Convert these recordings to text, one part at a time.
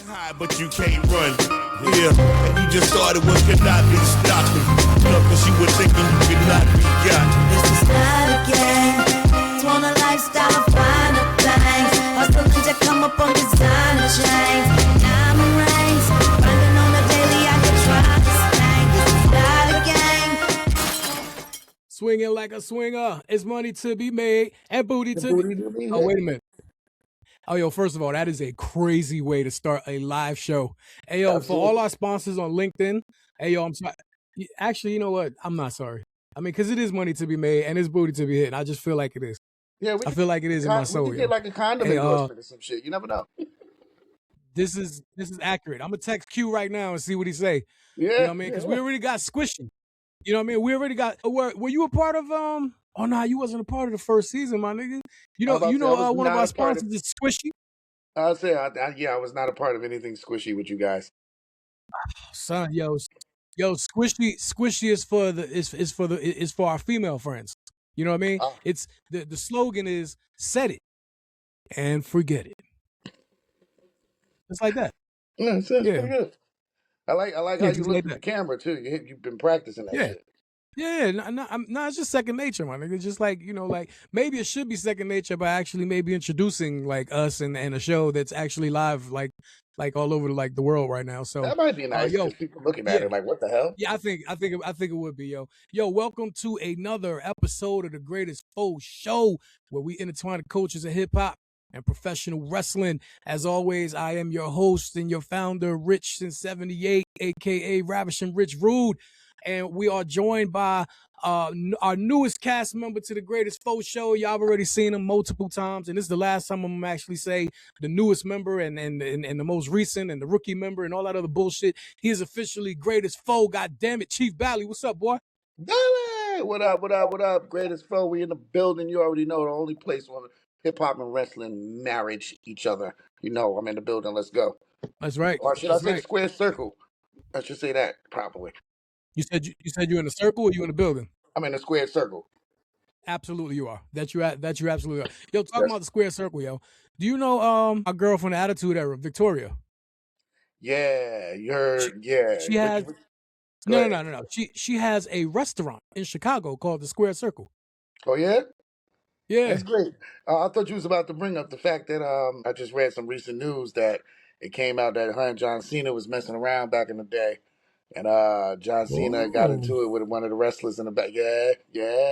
high, but you can't run. Yeah, and you just started what could not be stopped. Cause you were thinking you could not be got. This is not a game. It's one a lifestyle of finer things. Hustling to come up on designer chains. Diamond rings. Grinding on the daily, I could try this thing. This is not a game. Swinging like a swinger. It's money to be made and booty to be. Oh, wait a minute. Oh, yo, first of all, that is a crazy way to start a live show. Hey, yo, for all our sponsors on LinkedIn, hey, yo, I'm sorry. Actually, you know what? I'm not sorry. I mean, because it is money to be made and it's booty to be hit. And I just feel like it is. Yeah, I feel like it is in my soul. We could get like a condom endorsement or some shit. You never know. This is accurate. I'm going to text Q right now and see what he say. Yeah. You know what I mean? Because we already got Squishy. You know what I mean? We already got, were you a part of, oh, no, you wasn't a part of the first season, my nigga. You know, one of our sponsors is Squishy. I'll say, I was not a part of anything squishy with you guys. Son, yo, Squishy is for our female friends. You know what I mean? It's the slogan is set it and forget it. It's like that. Yeah, it's pretty good. I like how you look at the camera too. You've been practicing that shit. Yeah, no, it's just second nature, my nigga. Just like, like maybe it should be second nature by actually maybe introducing like us and a show that's actually live like all over like the world right now. So that might be nice. People looking at it like, what the hell? Yeah, I think it would be, yo. Yo, welcome to another episode of the Greatest F.O.E show, where we intertwine the cultures of hip hop and professional wrestling. As always, I am your host and your founder, Rich since '78, aka Ravishing Rich Rude. And we are joined by our newest cast member to the Greatest F.O.E show. Y'all have already seen him multiple times, and this is the last time I'm gonna actually say the newest member and the most recent and the rookie member and all that other bullshit. He is officially Greatest F.O.E. God damn it, Chief Bally. What's up, boy? Bally! What up? Greatest F.O.E. We in the building. You already know the only place where hip hop and wrestling marriage each other. You know, I'm in the building. Let's go. That's right. Or should I say square circle? I should say that properly. You said you're in a circle or you in a building? I'm in a square circle. Absolutely you are. That you absolutely are. Yo, talking about the square circle, yo. Do you know our girl from the Attitude Era, Victoria? Yeah, She has No. She has a restaurant in Chicago called the Square Circle. Oh yeah? Yeah. That's great. I thought you was about to bring up the fact that I just read some recent news that it came out that her and John Cena was messing around back in the day. And John Cena got into it with one of the wrestlers in the back. Yeah.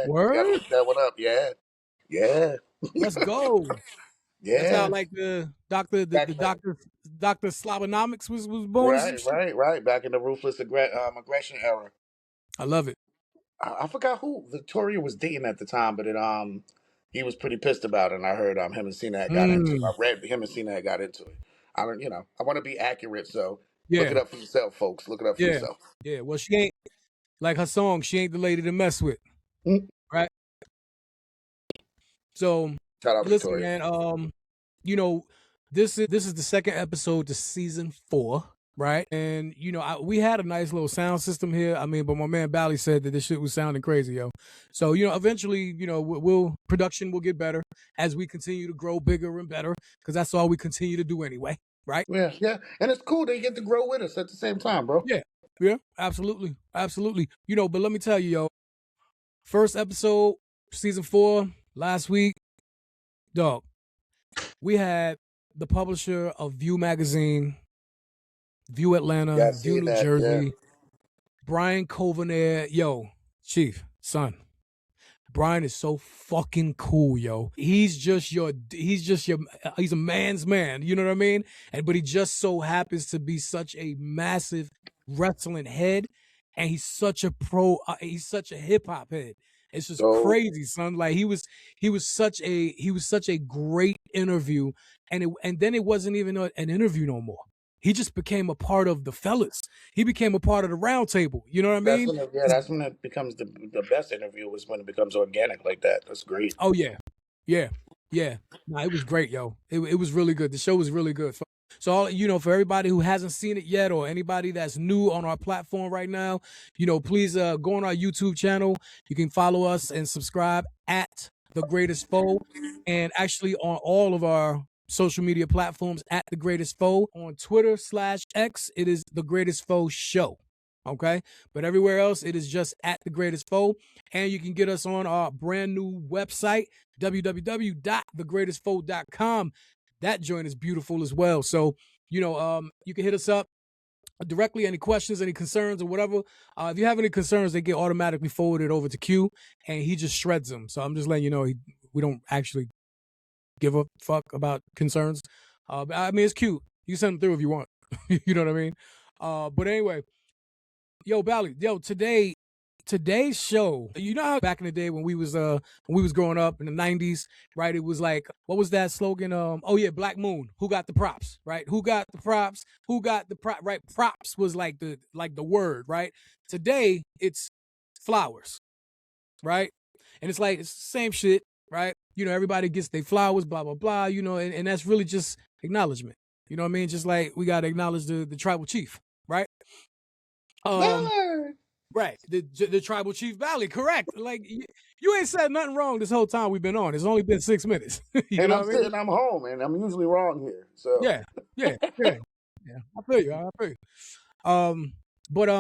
Word? You gotta look that one up. Yeah. Let's go. Yeah. That's how like the Dr. Slobonomics was born. Right. Back in the ruthless aggression era. I love it. I forgot who Victoria was dating at the time, but he was pretty pissed about it. And I heard him and Cena had got into it. I read him and Cena had got into it. I want to be accurate, so. Yeah. Look it up for yourself, folks. Look it up for yourself. Yeah, well, she ain't, like her song, she ain't the lady to mess with. Right? So, listen, man, this is the second episode to season 4, right? And, we had a nice little sound system here. I mean, but my man Bally said that this shit was sounding crazy, yo. So, eventually, production will get better as we continue to grow bigger and better, because that's all we continue to do anyway. Right? Yeah. And it's cool they get to grow with us at the same time, bro. Yeah, absolutely. But let me tell you, yo, first episode, season 4, last week, dog, we had the publisher of View Magazine, View Atlanta, View New Jersey, Brian Covenair. Yo, Chief, son. Brian is so fucking cool, yo. He's a man's man, you know what I mean? But he just so happens to be such a massive wrestling head, and he's such a hip hop head. It's just crazy, son. Like he was such a great interview, and then it wasn't even an interview no more. He just became a part of the fellas. He became a part of the round table. You know what I mean? That's when it becomes the best interview, is when it becomes organic like that. That's great. Oh, yeah. Nah, it was great, yo. It was really good. The show was really good. So, for everybody who hasn't seen it yet, or anybody that's new on our platform right now, please go on our YouTube channel. You can follow us and subscribe at The Greatest F.O.E, and actually on all of our social media platforms at The Greatest F.O.E. On Twitter/X, it is The Greatest F.O.E. Show. Okay? But everywhere else, it is just at The Greatest F.O.E. And you can get us on our brand new website, www.thegreatestf.com. That joint is beautiful as well. So, you can hit us up directly, any questions, any concerns, or whatever. If you have any concerns, they get automatically forwarded over to Q, and he just shreds them. So I'm just letting you know we don't actually give a fuck about concerns. I mean, it's cute. You send them through if you want. You know what I mean? But anyway, yo, Bally, today's show, you know how back in the day when we was growing up in the 90s, right? It was like, what was that slogan? Oh yeah, Black Moon. Who got the props, right? Who got the props? Who got the prop? Right? Props was like the word, right? Today it's flowers, right? And it's like it's the same shit, right? Everybody gets their flowers, blah blah blah. And that's really just acknowledgement. You know what I mean? Just like we gotta acknowledge the tribal chief, right? Right, the tribal chief Valley, correct. Like you ain't said nothing wrong this whole time we've been on. It's only been 6 minutes. And I'm sitting, I'm home, and I'm usually wrong here. So yeah. I feel you. But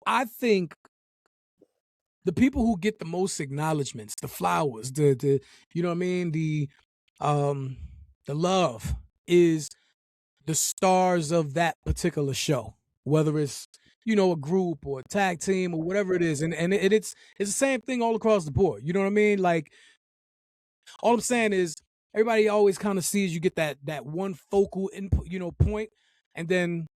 I think the people who get the most acknowledgments, the flowers, the you know what I mean, the love is the stars of that particular show, whether it's a group or a tag team or whatever it is, and it's the same thing all across the board. You know what I mean? Like, all I'm saying is everybody always kind of sees you get that one focal input, point, and then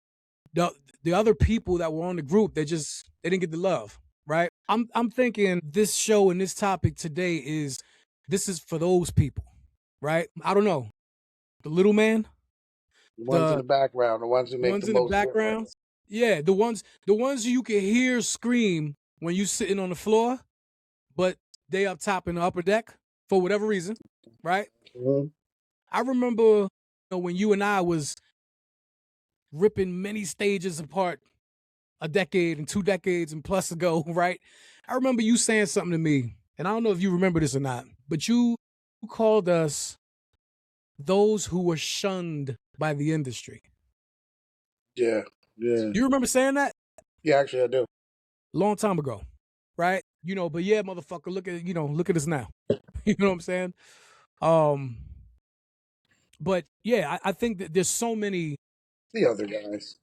the other people that were on the group, they didn't get the love, right? I'm thinking this show and this topic today is for those people, right? I don't know, the little man, the ones in the background, the ones who make the most background. Yeah, the ones you can hear scream when you sitting on the floor, but they up top in the upper deck for whatever reason, right? Mm-hmm. I remember when you and I was ripping many stages apart a decade and 2 decades and plus ago, right? I remember you saying something to me, and I don't know if you remember this or not, but you called us those who were shunned by the industry. Yeah. Yeah. You remember saying that? Yeah, actually I do. Long time ago, right? But yeah, motherfucker, look at us now. You know what I'm saying? But yeah, I think that there's so many. The other guys.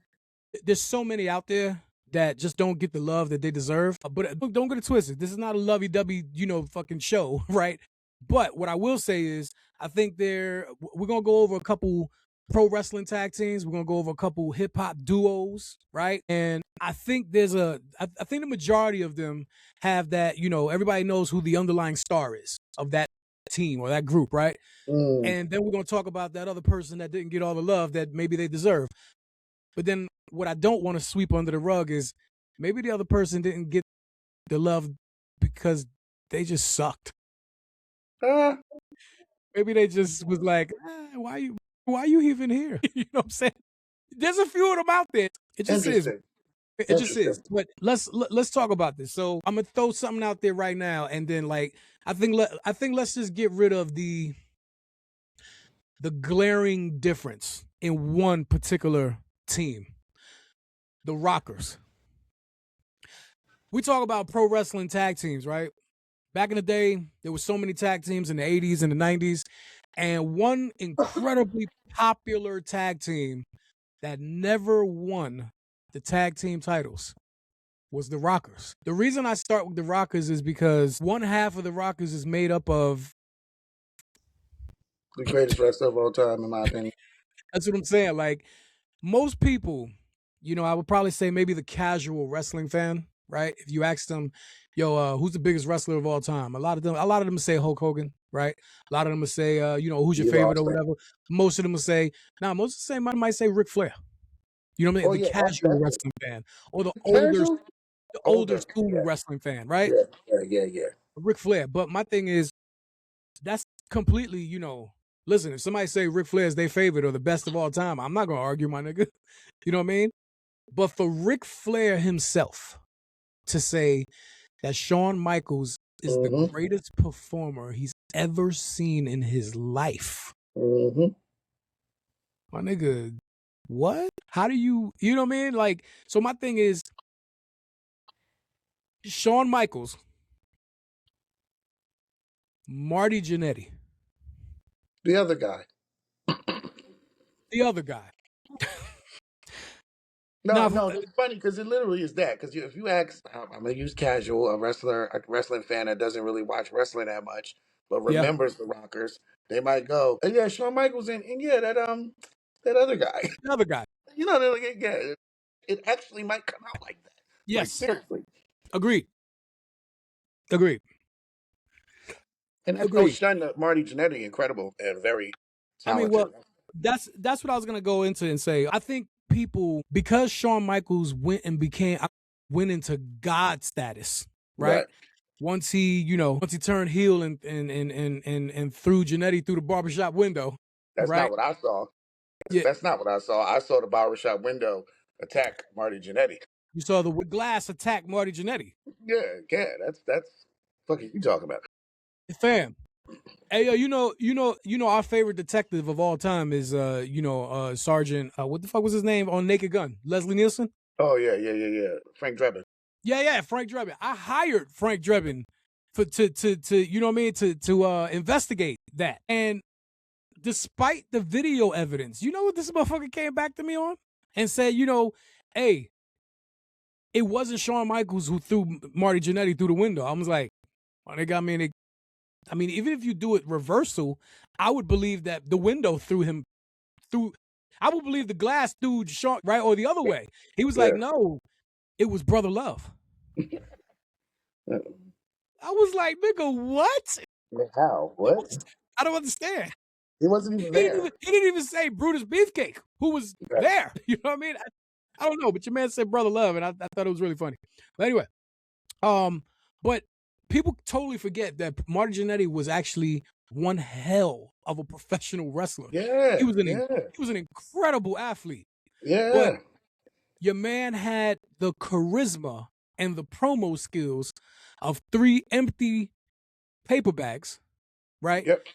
There's so many out there that just don't get the love that they deserve. But don't get it twisted. This is not a lovey-dovey, fucking show, right? But what I will say is, I think we're gonna go over a couple pro wrestling tag teams. We're gonna go over a couple hip hop duos, right? And I think I think the majority of them have that. Everybody knows who the underlying star is of that team or that group, right? And then we're gonna talk about that other person that didn't get all the love that maybe they deserve. But then what I don't want to sweep under the rug is maybe the other person didn't get the love because they just sucked. Maybe they just was like, why are you even here? You know what I'm saying? There's a few of them out there. It just is. It just is. But let's talk about this. So I'm gonna throw something out there right now, and then I think let's just get rid of the glaring difference in one particular team. The Rockers. We talk about pro wrestling tag teams, right? Back in the day, there were so many tag teams in the 80s and the 90s, and one incredibly popular tag team that never won the tag team titles was the Rockers. The reason I start with the Rockers is because one half of the Rockers is made up of the greatest wrestler of all time, in my opinion. That's what I'm saying. Like, most people, I would probably say maybe the casual wrestling fan, right? If you ask them, who's the biggest wrestler of all time? A lot of them say Hulk Hogan, right? A lot of them will say, who's your favorite or whatever. Most of them will say, might say Ric Flair. You know what I mean? The casual wrestling fan, or the older school wrestling fan, right? Yeah. Ric Flair. But my thing is, that's completely, listen, if somebody say Ric Flair is their favorite or the best of all time, I'm not gonna argue, my nigga. You know what I mean? But for Ric Flair himself to say that Shawn Michaels is the greatest performer he's ever seen in his life, Mm-hmm. My nigga, what? How do you know what I mean? Like, so my thing is, Shawn Michaels, Marty Jannetty, The other guy. the other guy. No, Now, no, it's funny because it literally is that. Because if you ask, I'm gonna use casual, a wrestling fan that doesn't really watch wrestling that much, but yeah, remembers the Rockers, they might go, oh, "Yeah, Shawn Michaels and yeah, that other guy." the other guy. You know, they're like, yeah, it actually might come out like that. Like Yes, seriously. agreed. And that's no Agreed. shun to Marty Jannetty, incredible and very I mean, talented. well, that's what I was gonna go into and say. I think people, because Shawn Michaels went into God status, right? Right. Once he turned heel and threw Jannetty through the barbershop window, That's not right? what I saw. Yeah, That's not what I saw. I saw the barbershop window attack Marty Jannetty. you saw the glass attack Marty Jannetty. Yeah. That's fucking you talking about. Fam. Hey, yo, our favorite detective of all time is Sergeant what the fuck was his name on Naked Gun? Leslie Nielsen? Oh yeah. Frank Drebin. Yeah, Frank Drebin. I hired Frank Drebin to you know what I mean, to investigate that. And despite the video evidence, you know what this motherfucker came back to me on? And said, hey, it wasn't Shawn Michaels who threw Marty Jannetty through the window. I was like, oh, they got me. I mean, even if you do it reversal, I would believe that the window threw him through. I would believe the glass threw Shawn, right, or the other way. He was like, no, it was Brother Love. I was like, nigga, what? How? What? I don't understand. He wasn't even there. He didn't even say Brutus Beefcake, who was there. You know what I mean? I don't know, but your man said Brother Love, and I thought it was really funny. But anyway, but people totally forget that Marty Jannetty was actually one hell of a professional wrestler. Yeah. He was an incredible athlete. Yeah. But your man had the charisma and the promo skills of 3 empty paper bags, right? Yep.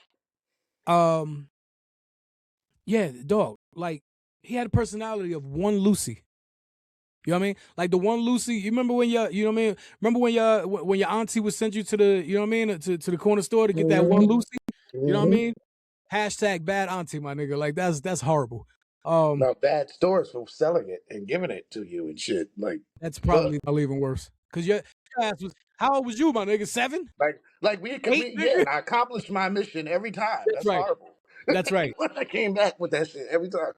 Yeah, dog. Like, he had a personality of one Lucy. You know what I mean? Like the one Lucy. You remember when you know what I mean? Remember when your auntie would send you to the, you know what I mean, to the corner store to get that one Lucy? You know what I mean? Hashtag bad auntie, my nigga. Like that's horrible. Now bad stores for selling it and giving it to you and shit. Like that's probably even worse. Cause your ass was, how old was you, my nigga? 7? Like and I accomplished my mission every time. That's right. horrible. That's right. I came back with that shit every time.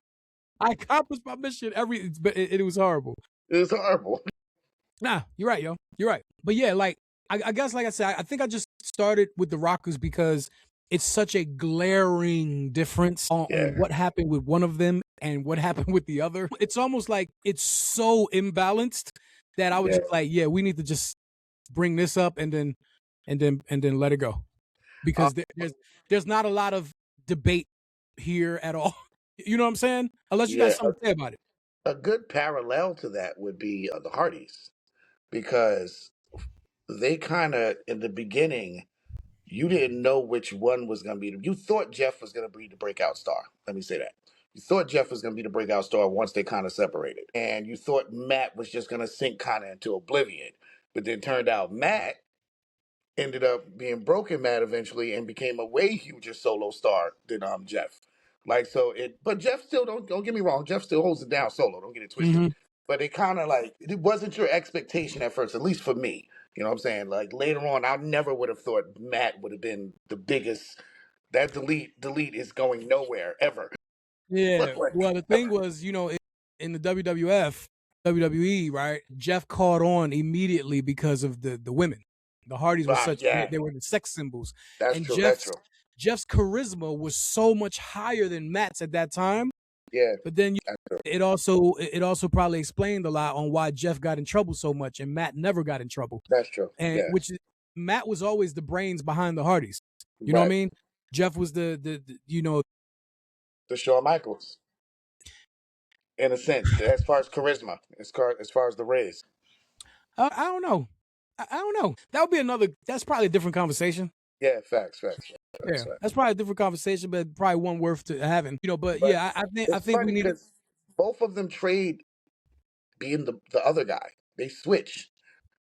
I accomplished my mission but it was horrible. It was horrible. Nah, you're right, yo. You're right. But yeah, like I guess, like I said, I think I just started with the Rockers because it's such a glaring difference on what happened with one of them and what happened with the other. It's almost like it's so imbalanced that I was just like, yeah, we need to just bring this up and then let it go, because there's not a lot of debate here at all. You know what I'm saying? Unless you got something to say about it. A good parallel to that would be the Hardys, because they kind of, in the beginning, you didn't know which one was going to be. You thought Jeff was going to be the breakout star. Let me say that. You thought Jeff was going to be the breakout star once they kind of separated. And you thought Matt was just going to sink kind of into oblivion. But then turned out Matt ended up being Broken Matt eventually and became a way huger solo star than Jeff. Like, so but Jeff still, don't get me wrong, Jeff still holds it down solo, don't get it twisted. Mm-hmm. But it kind of like, it wasn't your expectation at first, at least for me. You know what I'm saying? Like later on, I never would have thought Matt would have been the biggest. That delete is going nowhere ever. Yeah. Well, the thing was, in the WWE, right? Jeff caught on immediately because of the women. The Hardys were they were the sex symbols. That's true. Jeff's charisma was so much higher than Matt's at that time. Yeah. But then it also probably explained a lot on why Jeff got in trouble so much and Matt never got in trouble. That's true. And Matt was always the brains behind the Hardys. You know what I mean? Jeff was the Shawn Michaels. In a sense, as far as charisma, as far as the race. I don't know. I don't know. That would be that's probably a different conversation. Yeah, facts. Yeah, that's probably a different conversation, but probably one worth to having. But yeah, I think we need because both of them trade being the other guy. They switch.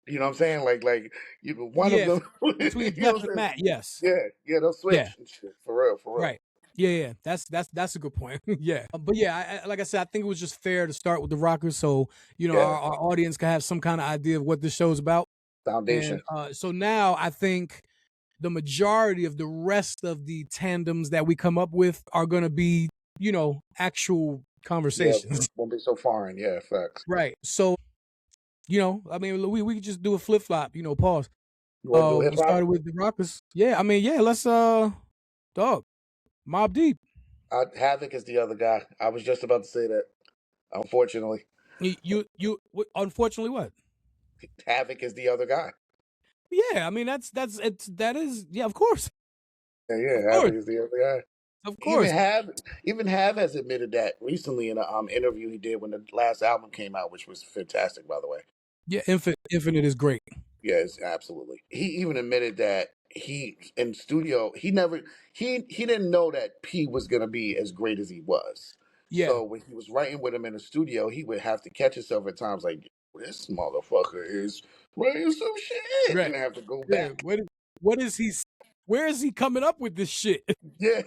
You know what I'm saying? Like one of them. between You know Jeff what and I'm saying? Matt. Yes. Yeah, they'll Yeah. switch and shit. For real, for real. Right. Yeah. That's a good point. Yeah. But yeah, like I said, I think it was just fair to start with the Rockers, so our audience can have some kind of idea of what this show's about. Foundation. And so now I think the majority of the rest of the tandems that we come up with are going to be, actual conversations. Yeah, won't be so foreign. Yeah, facts. Right. So, I mean, we could just do a flip flop. Pause. You want to do hip We hop? started with the Rockers. Yeah. I mean, yeah. Let's dog, Mobb Deep. Havoc is the other guy. I was just about to say that. Unfortunately, Unfortunately, what? Havoc is the other guy. Yeah, I mean that is of course. Yeah, Of Havoc course. is the other guy. Of course. Even Have has admitted that recently in an interview he did when the last album came out, which was fantastic, by the way. Yeah, Infinite is great. Yes, absolutely. He even admitted that he in studio he didn't know that P was gonna be as great as he was. Yeah. So when he was writing with him in the studio, he would have to catch himself at times like this motherfucker is writing some shit, Right. and have to go Yeah. back. What is he? Where is he coming up with this shit? Yeah.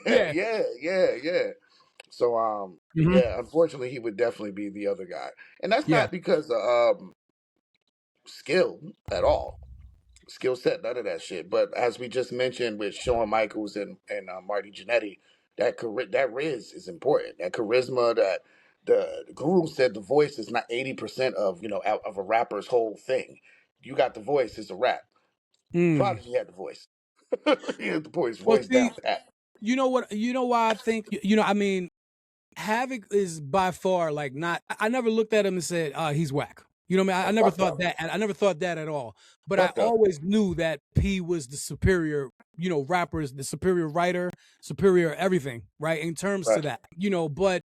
So yeah, unfortunately, he would definitely be the other guy, and that's not because of skill at all. Skill set, none of that shit. But as we just mentioned with Shawn Michaels and Marty Jannetty, that riz is important. That charisma, that the guru said the voice is not 80% of of a rapper's whole thing. You got the voice, it's a rap. Prodigy had the voice. He had the voice down pat. You know what? You know why I think I mean, Havoc is by far like not. I never looked at him and said, he's whack. You know what I mean? I never thought that. I never thought that at all. But I always knew that P was the superior, rapper, the superior writer, superior everything, right? In terms to that, but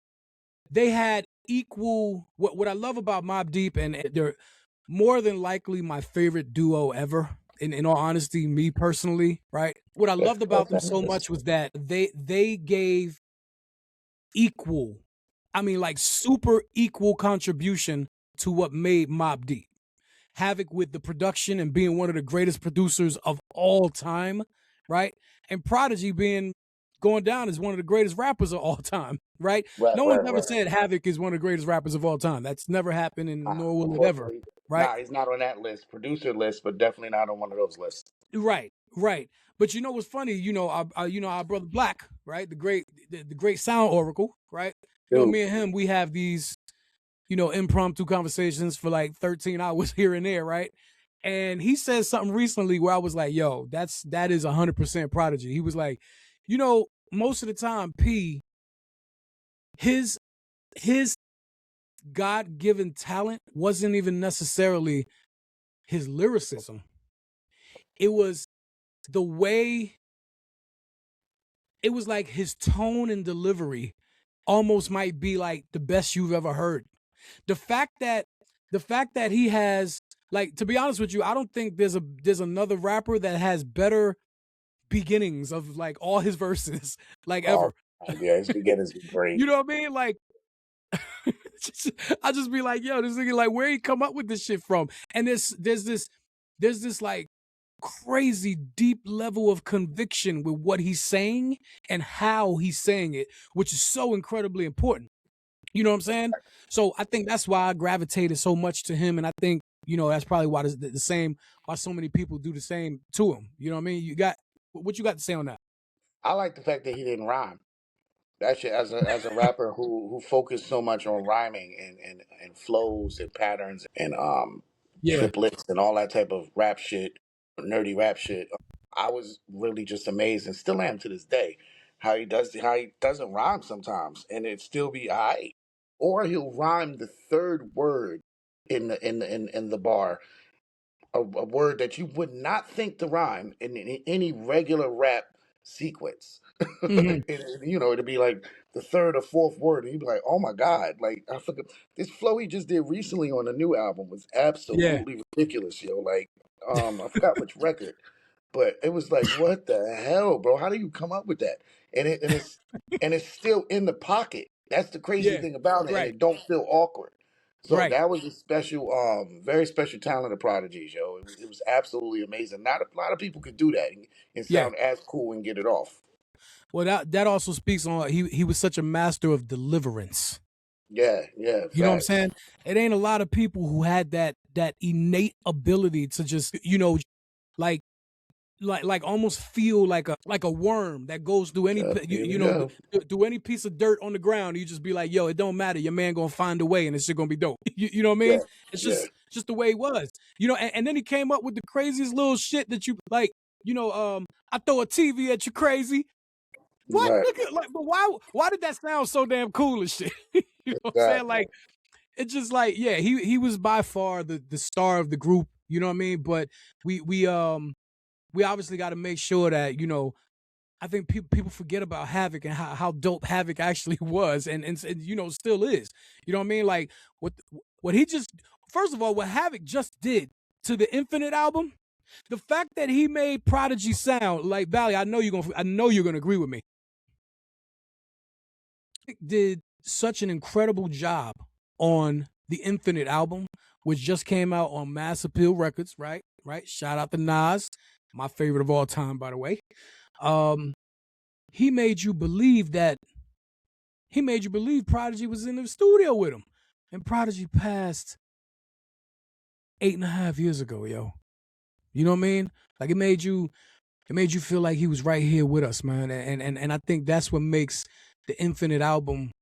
they had equal. What I love about Mobb Deep, and they're more than likely my favorite duo ever. In all honesty, me personally, right? What I loved about them so much was that they gave equal, I mean, like super equal contribution to what made Mobb Deep. Havoc with the production and being one of the greatest producers of all time, right? And Prodigy going down as one of the greatest rappers of all time, right? No one's ever said Havoc is one of the greatest rappers of all time. That's never happened, and nor will it ever, right? Nah, he's not on that list, producer list, but definitely not on one of those lists. Right. But what's funny? Our brother Black, right? The great sound oracle, right? Me and him, we have these impromptu conversations for like 13 hours here and there, right? And he said something recently where I was like, yo, that is 100% Prodigy. He was like, most of the time, P, his God-given talent wasn't even necessarily his lyricism. It was the way, it was like his tone and delivery almost might be like the best you've ever heard. The fact that he has, like, to be honest with you, I don't think there's another rapper that has better beginnings of like all his verses, like ever. Yeah, his beginnings are great. You know what I mean? Like, I just be like, yo, this nigga, like, where he come up with this shit from? And there's this like crazy deep level of conviction with what he's saying and how he's saying it, which is so incredibly important. You know what I'm saying? So I think that's why I gravitated so much to him, and I think that's probably why why so many people do the same to him. You know what I mean? What you got to say on that? I like the fact that he didn't rhyme. That shit, as a rapper who focused so much on rhyming and flows and patterns and triplets and all that type of rap shit, nerdy rap shit. I was really just amazed, and still am to this day, how he doesn't rhyme sometimes, and it still be alright. Or he'll rhyme the third word in the bar, a word that you would not think to rhyme in any regular rap sequence. And, it'd be like the third or fourth word, and you'd be like, "Oh my god!" Like, I forgot this flow he just did recently on the new album was absolutely ridiculous, yo. Like, I forgot which record. But it was like, what the hell, bro? How do you come up with that? And it's still in the pocket. That's the crazy Yeah, thing about it, and right, it don't feel awkward. So right. that was a special, very special talent of Prodigy's, yo. It was absolutely amazing. Not a lot of people could do that and Yeah. sound as cool and get it off. Well, that also speaks on he was such a master of deliverance. Yeah, You know what I'm facts. saying? It ain't a lot of people who had that innate ability to just, like almost feel like a worm that goes through any Here we go. through any piece of dirt on the ground. You just be like, yo, it don't matter. Your man gonna find a way, and it's just gonna be dope. You know what I mean? Yeah, It's yeah. just the way he was. And then he came up with the craziest little shit that you like. I throw a TV at you, crazy. What? Right. Look at but why did that sound so damn cool and shit? You know what I'm saying? Like, it's just like, yeah, he was by far the star of the group. You know what I mean? But we obviously got to make sure that, I think people forget about Havoc and how dope Havoc actually was and still is. You know what I mean? Like what he just, first of all, what Havoc just did to the Infinite album, the fact that he made Prodigy sound like, Valley, I know you're gonna agree with me. Did such an incredible job on the Infinite album, which just came out on Mass Appeal Records, right? Shout out to Nas, my favorite of all time, by the way. He made you believe Prodigy was in the studio with him, and Prodigy passed 8.5 years ago, yo. You know what I mean? Like, it made you feel like he was right here with us, man. And I think that's what makes the Infinite album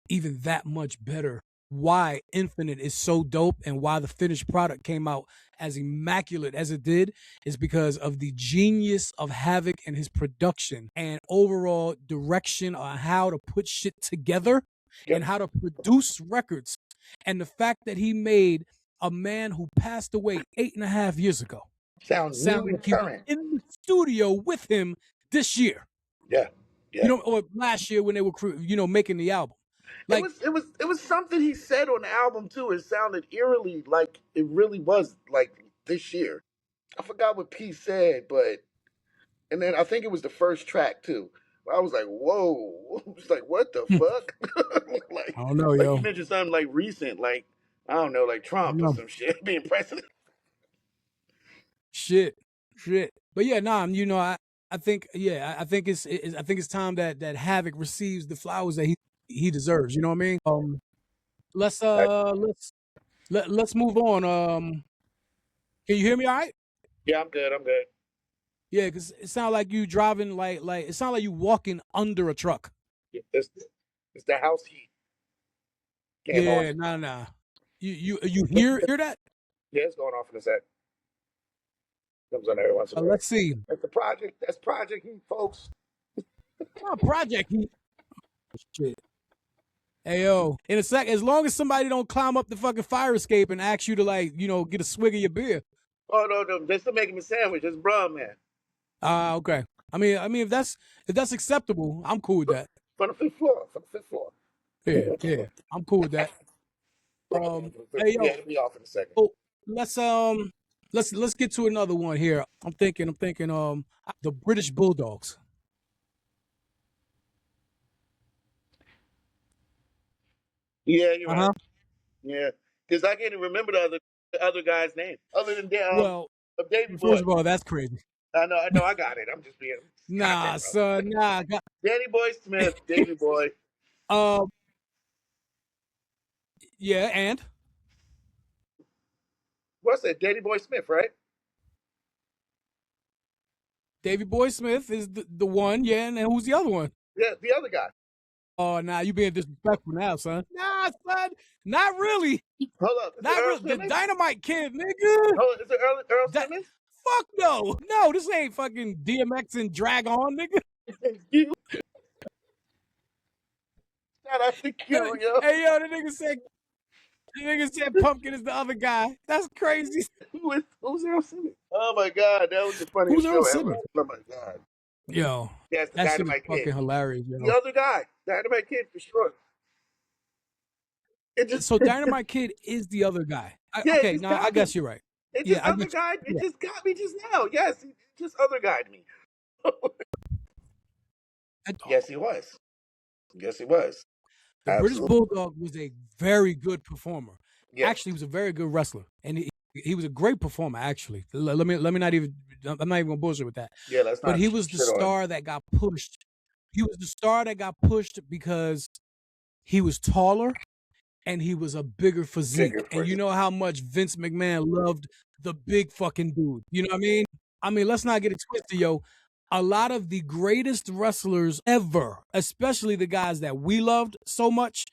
even that much better. Why Infinite is so dope and why the finished product came out as immaculate as it did is because of the genius of Havoc and his production and overall direction on how to put shit together and how to produce records. And the fact that he made a man who passed away 8.5 years ago sound new and like he was current. in the studio with him this year. Yeah. Or last year when they were making the album. Like, it was something he said on the album too. It sounded eerily like it really was like this year. I forgot what P said, and then I think it was the first track too. I was like, whoa! I was like, what the fuck? Like, I don't know, like yo. you mentioned something like recent, like I don't know, like Trump or some shit being president. Shit. But yeah, I think it's time that Havoc receives the flowers that he deserves. You know what I mean? Let's move on. Can you hear me all right? Yeah, I'm good. Yeah, because it sounds like you driving like it sounds like you walking under a truck. Yeah, it's the house heat. Came on. Nah. You hear that? Yeah, it's going off in a sec. Comes on every once in a while. Let's see. That's the project. That's Project Heat, folks. Project Heat. Shit. Hey yo, in a sec, as long as somebody don't climb up the fucking fire escape and ask you to get a swig of your beer. Oh no, they're still making me a sandwich. It's bruh, man. Okay. I mean, if that's acceptable, I'm cool with that. For the fifth floor. Yeah, I'm cool with that. Hey yo, yeah, be off in a second. Oh, let's get to another one here. I'm thinking the British Bulldogs. Yeah, you're right. Yeah, because I can't even remember the other guy's name other than Davey Boy. First of all, that's crazy. I know, I got it. I'm just being son. Danny Boy Smith, Davey Boy. Yeah, and what's that? Danny Boy Smith, right? Davey Boy Smith is the one, yeah, and then who's the other one? Yeah, the other guy. Oh, nah, you being disrespectful now, son. Nah, son, not really. Hold up, not really. The Dynamite Kid, nigga. Oh, is it Earl Simmons? Fuck no, this ain't fucking DMX and Drag On, nigga. Shout out to Q, yo. Hey yo, the nigga said Pumpkin is the other guy. That's crazy. Who's Earl Simmons? Oh my god, that was the funniest show ever. Oh my god. Yo, that's the that Dynamite Kid. Fucking hilarious, yo. The other guy, Dynamite Kid for sure. So Dynamite Kid is the other guy. I guess you're right. Other guy. It just got me just now. Yes, this other guy to me. Yes, he was. Yes, he was. The British Absolutely. Bulldog was a very good performer. Yeah. Actually, he was a very good wrestler, and he was a great performer. Actually, let me not even. I'm not even gonna bullshit with that. Yeah, that's not. But he was the star that got pushed. He was the star that got pushed because he was taller and he was a bigger physique. And you know how much Vince McMahon loved the big fucking dude. You know what I mean? I mean, let's not get it twisted, yo. A lot of the greatest wrestlers ever, especially the guys that we loved so much,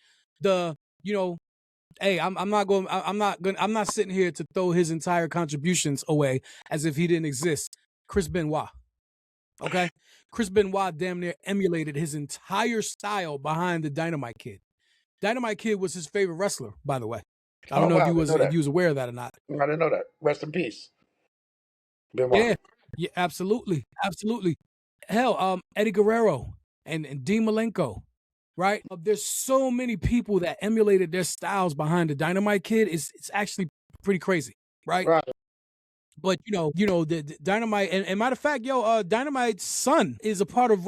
hey, I'm not sitting here to throw his entire contributions away as if he didn't exist. Chris Benoit. Okay? Chris Benoit damn near emulated his entire style behind the Dynamite Kid. Dynamite Kid was his favorite wrestler, by the way. I don't know if you was aware of that or not. I didn't know that. Rest in peace. Benoit. Yeah, absolutely. Absolutely. Hell, Eddie Guerrero and Dean Malenko, right? There's so many people that emulated their styles behind the Dynamite Kid. It's actually pretty crazy, right? Right. But the Dynamite, and matter of fact, Dynamite's son is a part of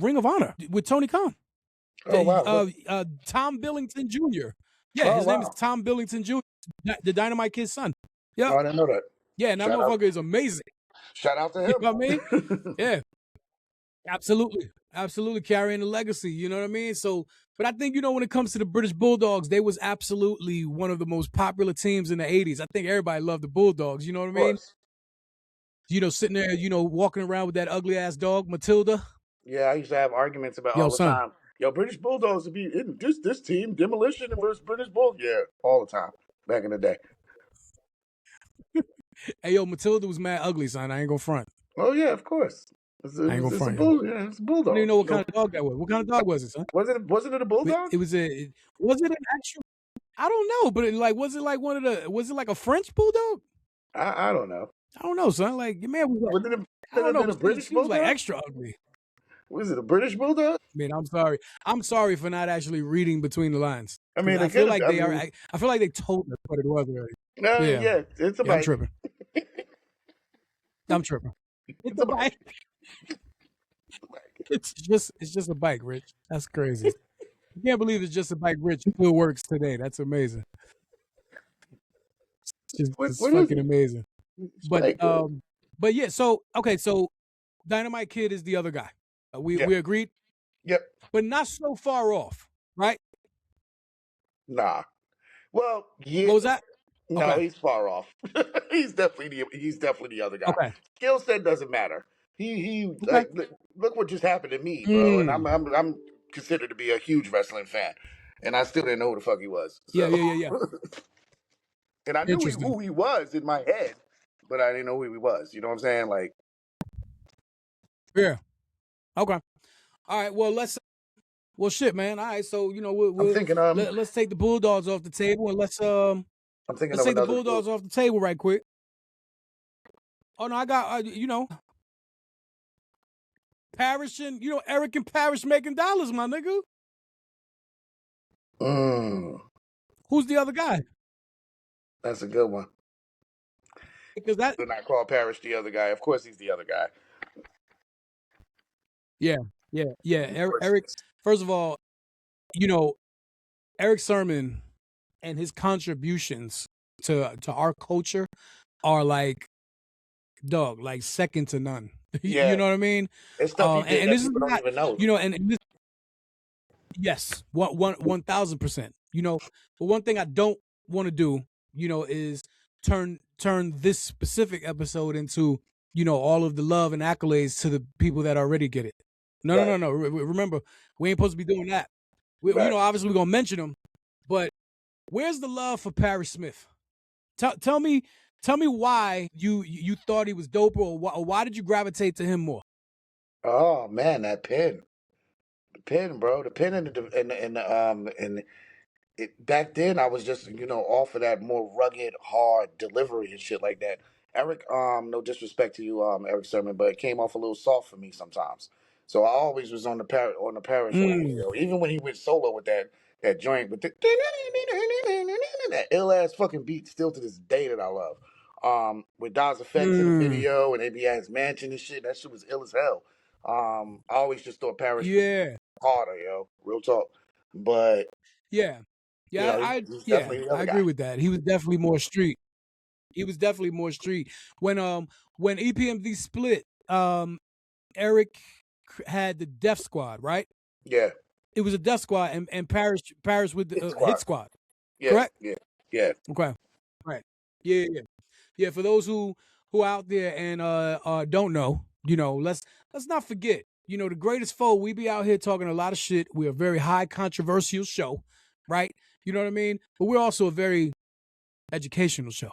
Ring of Honor with Tony Khan. Oh, wow. Tom Billington Jr. Yeah, his name is Tom Billington Jr., the Dynamite Kid's son. Yeah. Oh, I didn't know that. Yeah, and that motherfucker is amazing. Shout out to him. You know what I mean? Yeah. Absolutely. Absolutely carrying the legacy, you know what I mean? So, but I think, when it comes to the British Bulldogs, they was absolutely one of the most popular teams in the 80s. I think everybody loved the Bulldogs, you know what I mean? Sitting there, walking around with that ugly ass dog, Matilda. Yeah, I used to have arguments about all the time. Yo, British Bulldogs would be in this team, Demolition versus British Bull. Yeah, all the time back in the day. Hey, yo, Matilda was mad ugly, son. I ain't gonna front. Oh yeah, of course. I ain't gonna front. It's a bulldog. I don't even know what kind of dog that was. What kind of dog was it, son? Wasn't it a bulldog? Was it an actual? I don't know, but was it like a French bulldog? I don't know. I don't know, son. Like your man was like, I don't know. A British bulldog? Was like extra ugly. Was it a British bulldog? I mean, I'm sorry. I'm sorry for not actually reading between the lines. I mean, I feel like they are. I feel like they told us what it was already. Yeah, it's a bike. I'm tripping. I'm tripping. It's a bike. It's just a bike, Rich. That's crazy. I can't believe it's just a bike, Rich. Still works today. That's amazing. It's fucking amazing. But yeah. So Dynamite Kid is the other guy. We agreed. Yep. But not so far off, right? Nah. Well, yeah. What was that? No, he's far off. he's definitely the other guy. Okay. Skill set doesn't matter. Look what just happened to me, bro. And I'm considered to be a huge wrestling fan, and I still didn't know who the fuck he was. So. Yeah. And I knew who he was in my head, but I didn't know who he was. You know what I'm saying? Like. Yeah. Okay. All right. Well, shit, man. All right. So I'm thinking. Let's take the Bulldogs off the table and let's take the Bulldogs off the table right quick. Oh no, I got Parrish and Eric and Parrish making dollars, my nigga. Who's the other guy? That's a good one. Because that did not call Parrish the other guy. Of course, he's the other guy. Yeah. Eric. First of all, Eric Sermon and his contributions to our culture are like second to none. Yeah. You know what I mean? It's stuff and this is not even know. And this, yes, 1,000%. But one thing I don't want to do, is turn this specific episode into all of the love and accolades to the people that already get it. No. Remember, we ain't supposed to be doing that. Obviously we're gonna mention him, but where's the love for Parrish Smith? Tell me why you thought he was dope, or why did you gravitate to him more? Oh man, the pin, bro, the pin and back then I was just off of that more rugged, hard delivery and shit like that. Eric, no disrespect to you, Eric Sermon, but it came off a little soft for me sometimes. So I always was on the Parrish one, even when he went solo with that joint with that ill ass fucking beat still to this day that I love. With Dawes Effects in the video and they be at his mansion and shit. That shit was ill as hell. I always just thought Parrish was harder, yo. Real talk. But yeah, he's definitely the other I guy. agree with that. He was definitely more street. When EPMD split, Eric had the Def Squad, right? Yeah. It was a Def Squad, and Parrish with the Hit Squad. Yeah, correct? Yeah. Okay. Right. Yeah. For those who out there and don't know, let's not forget, the Greatest F.O.E, we be out here talking a lot of shit. We're a very high controversial show, right? You know what I mean? But we're also a very educational show.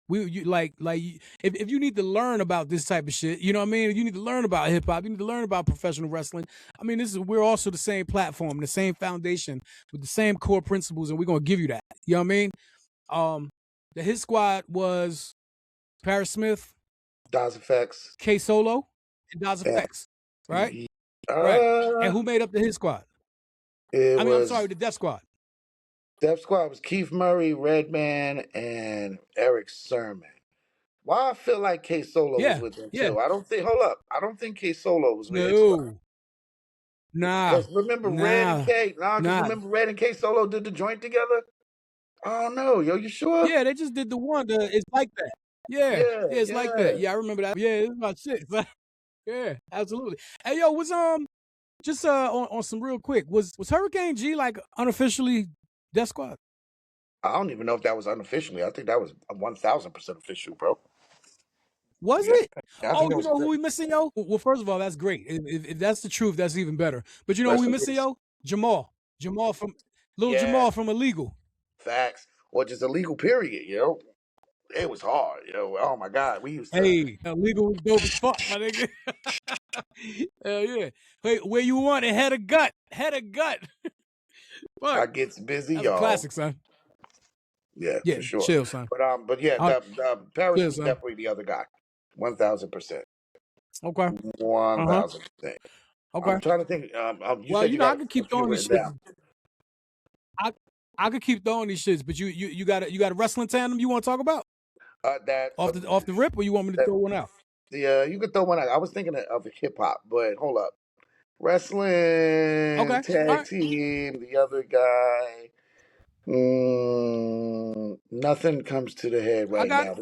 If you need to learn about this type of shit, you know what I mean? You need to learn about hip hop. You need to learn about professional wrestling. I mean, we're also the same platform, the same foundation with the same core principles, and we're gonna give you that. You know what I mean? The Hit Squad was Parrish Smith, Dawes Effects, K Solo, and Dawes Effects, right? Right. And who made up the Hit Squad? The Def Squad. Def Squad was Keith Murray, Redman, and Eric Sermon. Why I feel like K Solo was with them too. I don't think K Solo was with Hit Squad. Nah. Because remember Red and K? Remember Red and K Solo did the joint together? Oh no, yo, you sure? Yeah, they just did the one. It's like that. Yeah, it's like that. Yeah, I remember that. Yeah, it's about shit. Yeah, absolutely. Hey, yo, was just on some real quick. Was Hurricane G like unofficially Def Squad? I don't even know if that was unofficially. I think that was 1,000% official, bro. Was it? Oh, you know who we missing, yo? Well, first of all, that's great. If that's the truth, that's even better. But you know who we missing, yo? Jamal from Jamal from Illegal. Facts. Or just Illegal, period, yo. It was hard, yo. Oh my God, we used to. Hey, Illegal was dope as fuck, my nigga. Hell yeah. Hey, where you want it? Head of gut. Fuck. I gets busy, That's y'all. Classic, son. Yeah, for sure. Chill, son. But yeah, Parrish was definitely the other guy. 1,000%. Okay. 1,000%. Okay. I'm trying to think. I could keep throwing these shits. I could keep throwing these shits, but you got a wrestling tandem you want to talk about? Off the rip, or you want me to throw one out? Yeah, you could throw one out. I was thinking of hip hop, but hold up. Wrestling, tag team, the other guy. Nothing comes to the head right now.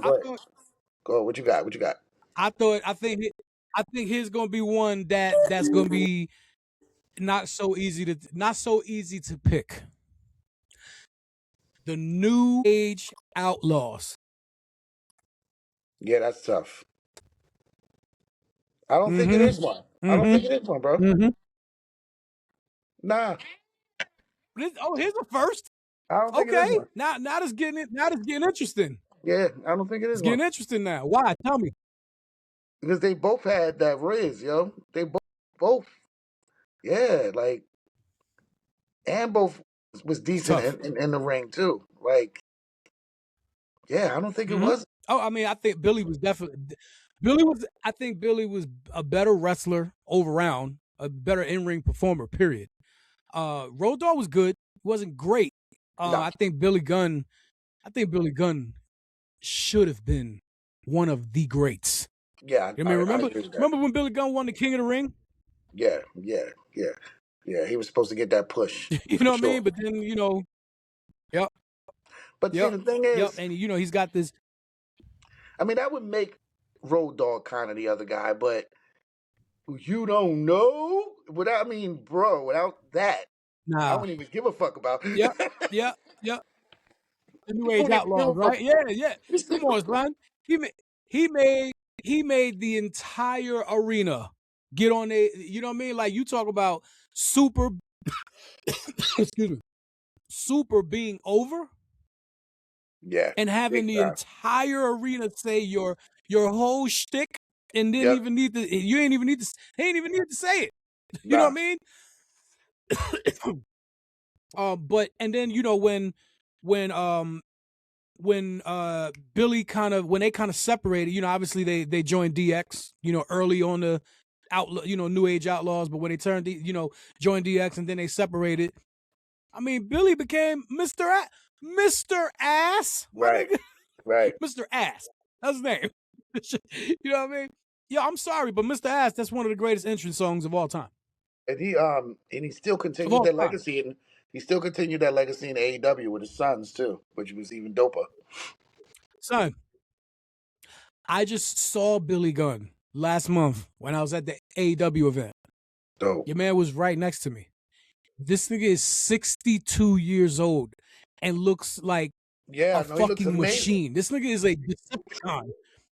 Go. What you got? I think here's gonna be one that's gonna be not so easy to pick. The New Age Outlaws. Yeah, that's tough. I don't think it is one. I don't think it is one, bro. Nah. Here's the first. I don't think it is one. Now it's getting interesting. Yeah, I don't think it is. It's getting interesting now. Why? Tell me. Because they both had that Riz, yo. They both. Yeah, like, and both was decent in the ring too. Like, yeah, I don't think it was. Oh, I mean, I think Billy was a better wrestler all around, a better in-ring performer, period. Road Dogg was good. He wasn't great. I think Billy Gunn should have been one of the greats. Yeah, remember when Billy Gunn won the King of the Ring? Yeah. He was supposed to get that push. You know what I mean? But then, yep. But see, the thing is, and he's got this. I mean, that would make Road Dogg kind of the other guy, but you don't know. Without that, I wouldn't even give a fuck about. Yep. The New Age Outlaws, right? Yeah. Come on, son. He made the entire arena get on a. You know what I mean? Like, you talk about super. Excuse me. Super being over. Yeah. And having the entire arena say your whole shtick, and didn't even need to. You ain't even need to. He ain't even need to say it. You know what I mean? But and then when Billy when they kind of separated, obviously they joined DX, early on the New Age Outlaws, but when they turned joined DX and then they separated. I mean, Billy became Mr. Ass. Right. Mr. Ass. That's his name. You know what I mean? Yo, I'm sorry, but Mr. Ass, that's one of the greatest entrance songs of all time. And he still continued that legacy, and he still continued that legacy in AEW with his sons too, which was even doper. Son, I just saw Billy Gunn last month when I was at the AEW event. Dope. Your man was right next to me. This nigga is 62 years old and looks like a fucking machine. This nigga is a Decepticon.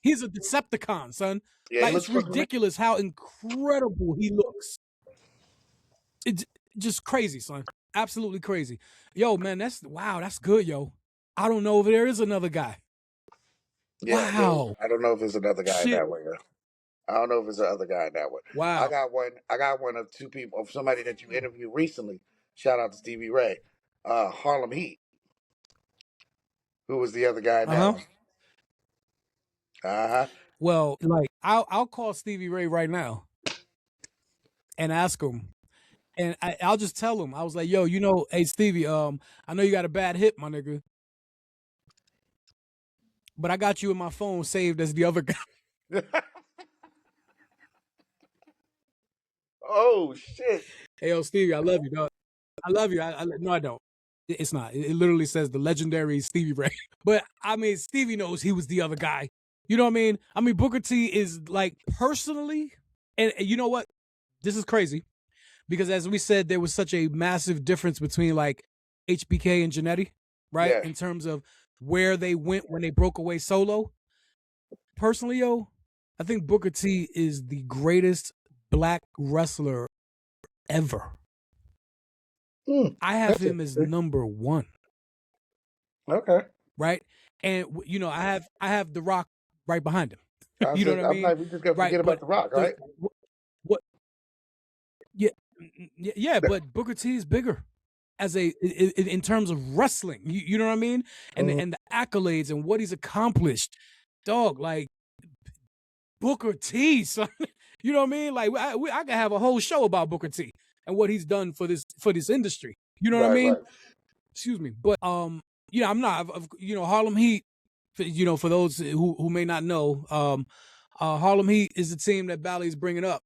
He's a Decepticon, son. Yeah, like, it's ridiculous how incredible he looks. It's just crazy, son. Absolutely crazy. Yo, man, that's good, yo. I don't know if there is another guy. Yeah, wow. I don't know if there's another guy in that way. I don't know if there's another guy in that way. Wow. I got one of two people, of somebody that you interviewed recently. Shout out to Stevie Ray. Harlem Heat. Who was the other guy in that one? Well, like, I'll call Stevie Ray right now and ask him. And I'll just tell him. I was like, yo, you know, hey, Stevie, I know you got a bad hip, my nigga. But I got you in my phone saved as the other guy. Oh, shit. Hey, yo, Stevie, I love you, dog. I love you. No, I don't. It's not. It literally says the legendary Stevie Ray. But, I mean, Stevie knows he was the other guy. You know what I mean? I mean, Booker T is, like, personally, and you know what? This is crazy. Because as we said, there was such a massive difference between, like, HBK and Jannetty, right? Yeah. In terms of where they went when they broke away solo. Personally, yo, I think Booker T is the greatest black wrestler ever. I have him as number one. Okay. Right? And, you know, I have The Rock right behind him. You know what I mean? Like, we just got to forget about The Rock, right? What? Yeah, but Booker T is bigger as in terms of wrestling. You know what I mean? And and the accolades and what he's accomplished. Dog, like, Booker T, son. You know what I mean? Like, I could have a whole show about Booker T and what he's done for this industry. You know what I mean? Right. Excuse me. But you know, I'm not, you know, Harlem Heat, you know, for those who may not know, Harlem Heat is the team that Bally's bringing up.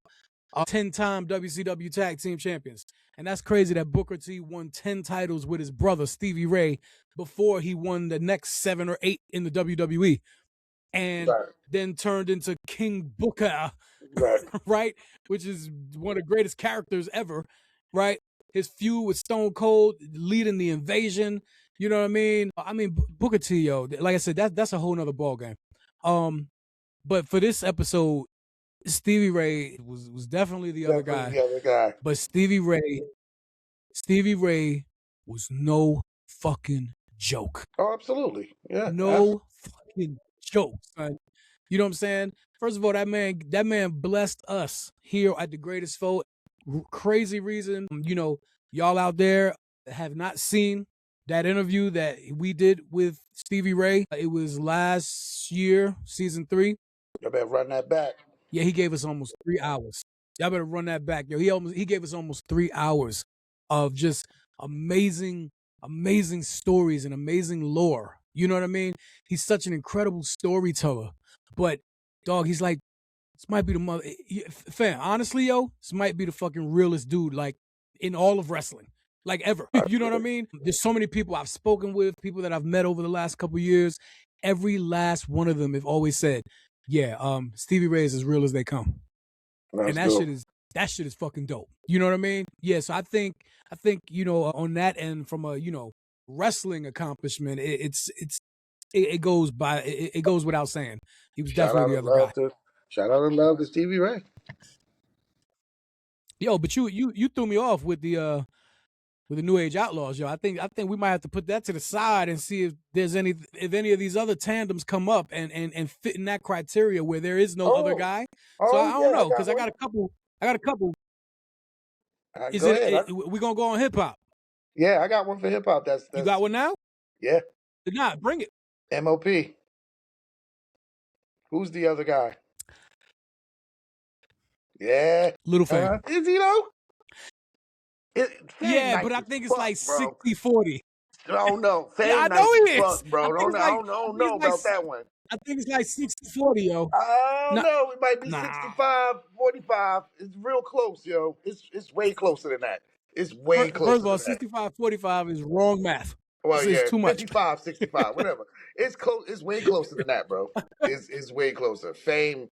10-time WCW Tag Team Champions. And that's crazy that Booker T won 10 titles with his brother, Stevie Ray, before he won the next 7 or 8 in the WWE. And then turned into King Booker, right? Which is one of the greatest characters ever, right? His feud with Stone Cold, leading the invasion. You know what I mean? I mean, Booker T, yo, like I said, that's a whole nother ballgame. But for this episode, Stevie Ray was definitely the other guy. But Stevie Ray was no fucking joke. Oh, absolutely. Yeah. No fucking joke, son. You know what I'm saying? First of all, that man blessed us here at the Greatest F.O.E. Crazy reason, you know, y'all out there have not seen that interview that we did with Stevie Ray. It was last year, season 3. I better run that back. Yeah, he gave us almost 3 hours. Y'all better run that back, yo. He gave us almost 3 hours of just amazing stories and amazing lore. You know what I mean? He's such an incredible storyteller. But, dog, he's like, this might be the mother. Fam, honestly, yo, this might be the fucking realest dude, like, in all of wrestling. Like, ever. You know what I mean? There's so many people I've spoken with, people that I've met over the last couple of years. Every last one of them have always said, yeah, Stevie Ray is as real as they come. And that shit is fucking dope. You know what I mean? Yeah, so I think, you know, on that end, from a, you know, wrestling accomplishment, it goes without saying. He was definitely the other guy. Shout out and love to Stevie Ray. Yo, but you threw me off with the New Age Outlaws, yo. I think we might have to put that to the side and see if there's any of these other tandems come up and fit in that criteria where there is no other guy. So I don't know, because I got a couple. Is we gonna go on hip hop? Yeah, I got one for hip hop. That's you got one now? Yeah. Nah, bring it. M.O.P. Who's the other guy? Yeah. Little fan. Is he though? Yeah, but I think it's like 60-40. Oh no, yeah, I know he is. bro. I don't know about that one. I think it's like 60-40, yo. I don't No, know. It might be nah. 65-45. It's real close, yo. It's way closer than that. It's way First closer of all, than that. 65-45 is wrong math. Well, It's yeah, too much. 55-65, whatever. It's close. It's way closer than that, bro. It's way closer. Fame,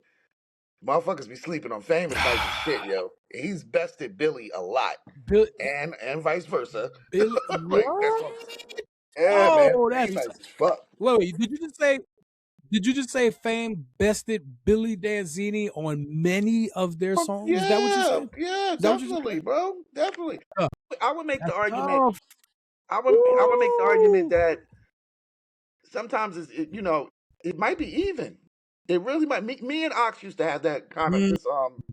motherfuckers be sleeping on Fame. Is nice as shit, yo. He's bested Billy a lot, Billy, and vice versa. Billy, Like that's what? what I'm saying. Yeah, man. Oh, Fame that's nice as fuck. wait. Did you just say Fame bested Billy Danzini on many of their songs? Is that what you Yeah, said? yeah, Is that what you just definitely, said? bro. Definitely. Uh, I would make the that's argument. tough. I would make the argument Woo! that sometimes it might be even. It really might. Me and Ox used to have that kind of Mm, this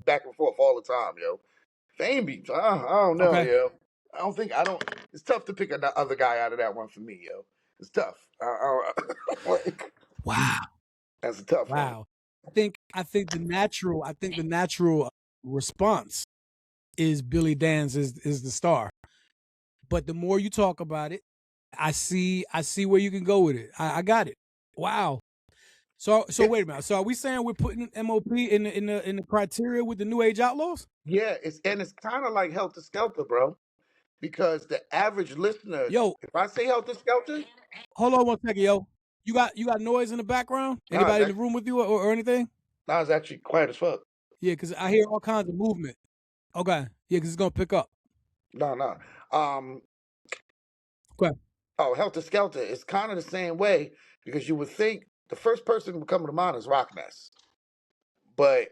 back and forth all the time, yo. Fame beats. I don't know, okay. yo. I don't. It's tough to pick another guy out of that one for me, yo. It's tough. Like, Wow. that's a tough one. Wow. I think the natural response is Billy Danz is the star. But the more you talk about it, I see where you can go with it. I got it. Wow. So Yeah, wait a minute. So are we saying we're putting M.O.P in the criteria with the New Age Outlaws? yeah. It's kind of like Helter Skelter, bro. Because the average listener, Yo, if I say Helter Skelter, hold on one second, yo. You got noise in the background? nah, Anybody in the room with you or anything? it's actually quiet as fuck. Yeah, because I hear all kinds of movement. Okay. Yeah, because it's gonna pick up. No. Um, Okay. oh, Helter Skelter is kind of the same way because you would think the first person who would come to mind is Rock Ness. But,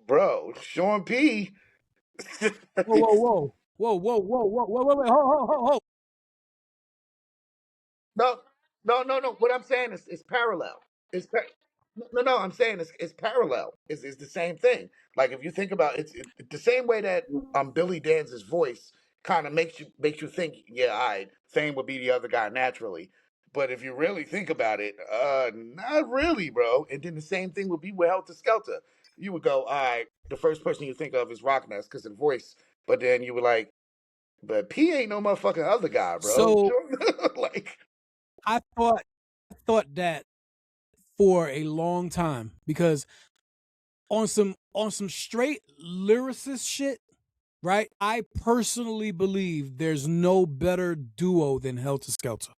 bro, Sean P. Whoa. Wait. Hold. No, no. What I'm saying is it's parallel. No. I'm saying it's parallel. It's the same thing. Like if you think about it, the same way that Billy Danz's voice kind of makes you think, yeah, Fame would be the other guy naturally. But if you really think about it, not really, bro. And then the same thing would be with Helter Skelter. You would go, all right, the first person you think of is Rockness because of the voice. But then you were like, but P ain't no motherfucking other guy, bro. So Like, I thought that for a long time because on some straight lyricist shit, right? I personally believe there's no better duo than Helter Skelter.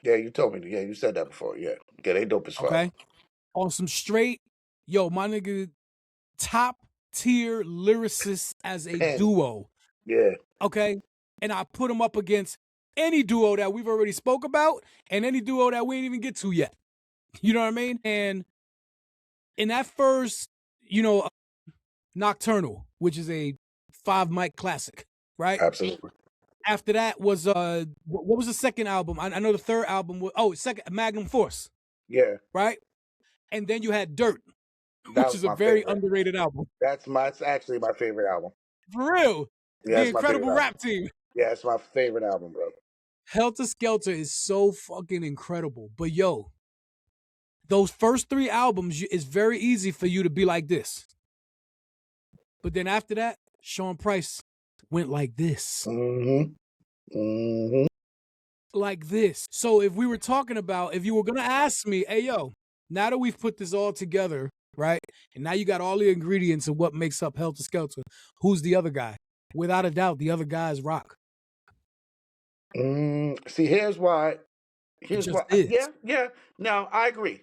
yeah, you told me. Yeah, you said that before. Yeah, they dope as fuck. Okay. On some straight, yo, my nigga, top tier lyricists as a Man, duo. yeah, Okay. And I put them up against any duo that we've already spoke about and any duo that we ain't even get to yet. You know what I mean? And in that first, Nocturnal, which is a 5 mic classic, right? absolutely. After that was what was the second album? I know the third album was second Magnum Force, Yeah, right? And then you had Dirt, that which was is a my very favorite. underrated album. It's actually my favorite album. For real. Yeah, The it's my favorite Incredible album. Rap Team. Yeah, it's my favorite album, bro. Helter Skelter is so fucking incredible. But yo, those first 3 albums, it's very easy for you to be like this. But then after that, Sean Price went like this. Like this. So if we were talking about, if you were going to ask me, hey, yo, now that we've put this all together, right? And now you got all the ingredients of what makes up Helter Skelter, who's the other guy? Without a doubt, the other guy is Rock. See, here's why. It just is. Yeah. No, I agree.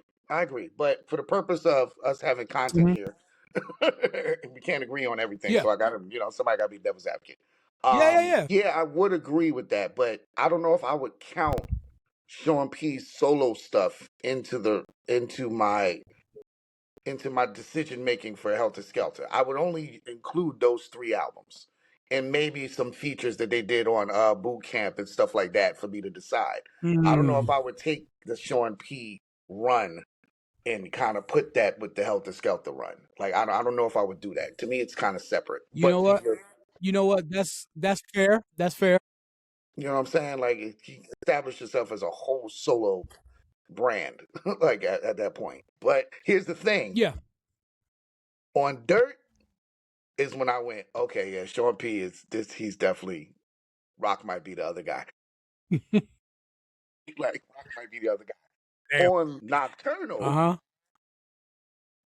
But for the purpose of us having content here, we can't agree on everything. Yeah. So I got to, somebody got to be devil's advocate. Yeah. Yeah, I would agree with that, but I don't know if I would count Sean P's solo stuff into my decision making for Helter Skelter. I would only include those 3 albums and maybe some features that they did on Boot Camp and stuff like that for me to decide. I don't know if I would take the Sean P run and kind of put that with the Helter Skelter run. Like I don't know if I would do that. To me, it's kind of separate. You know what? That's fair. That's fair. You know what I'm saying? Like he established himself as a whole solo brand, like at that point. But here's the thing. Yeah. On Dirt is when I went, okay, yeah, Sean P is this. He's definitely Rock might be the other guy. Like Rock might be the other guy. Damn. On Nocturnal,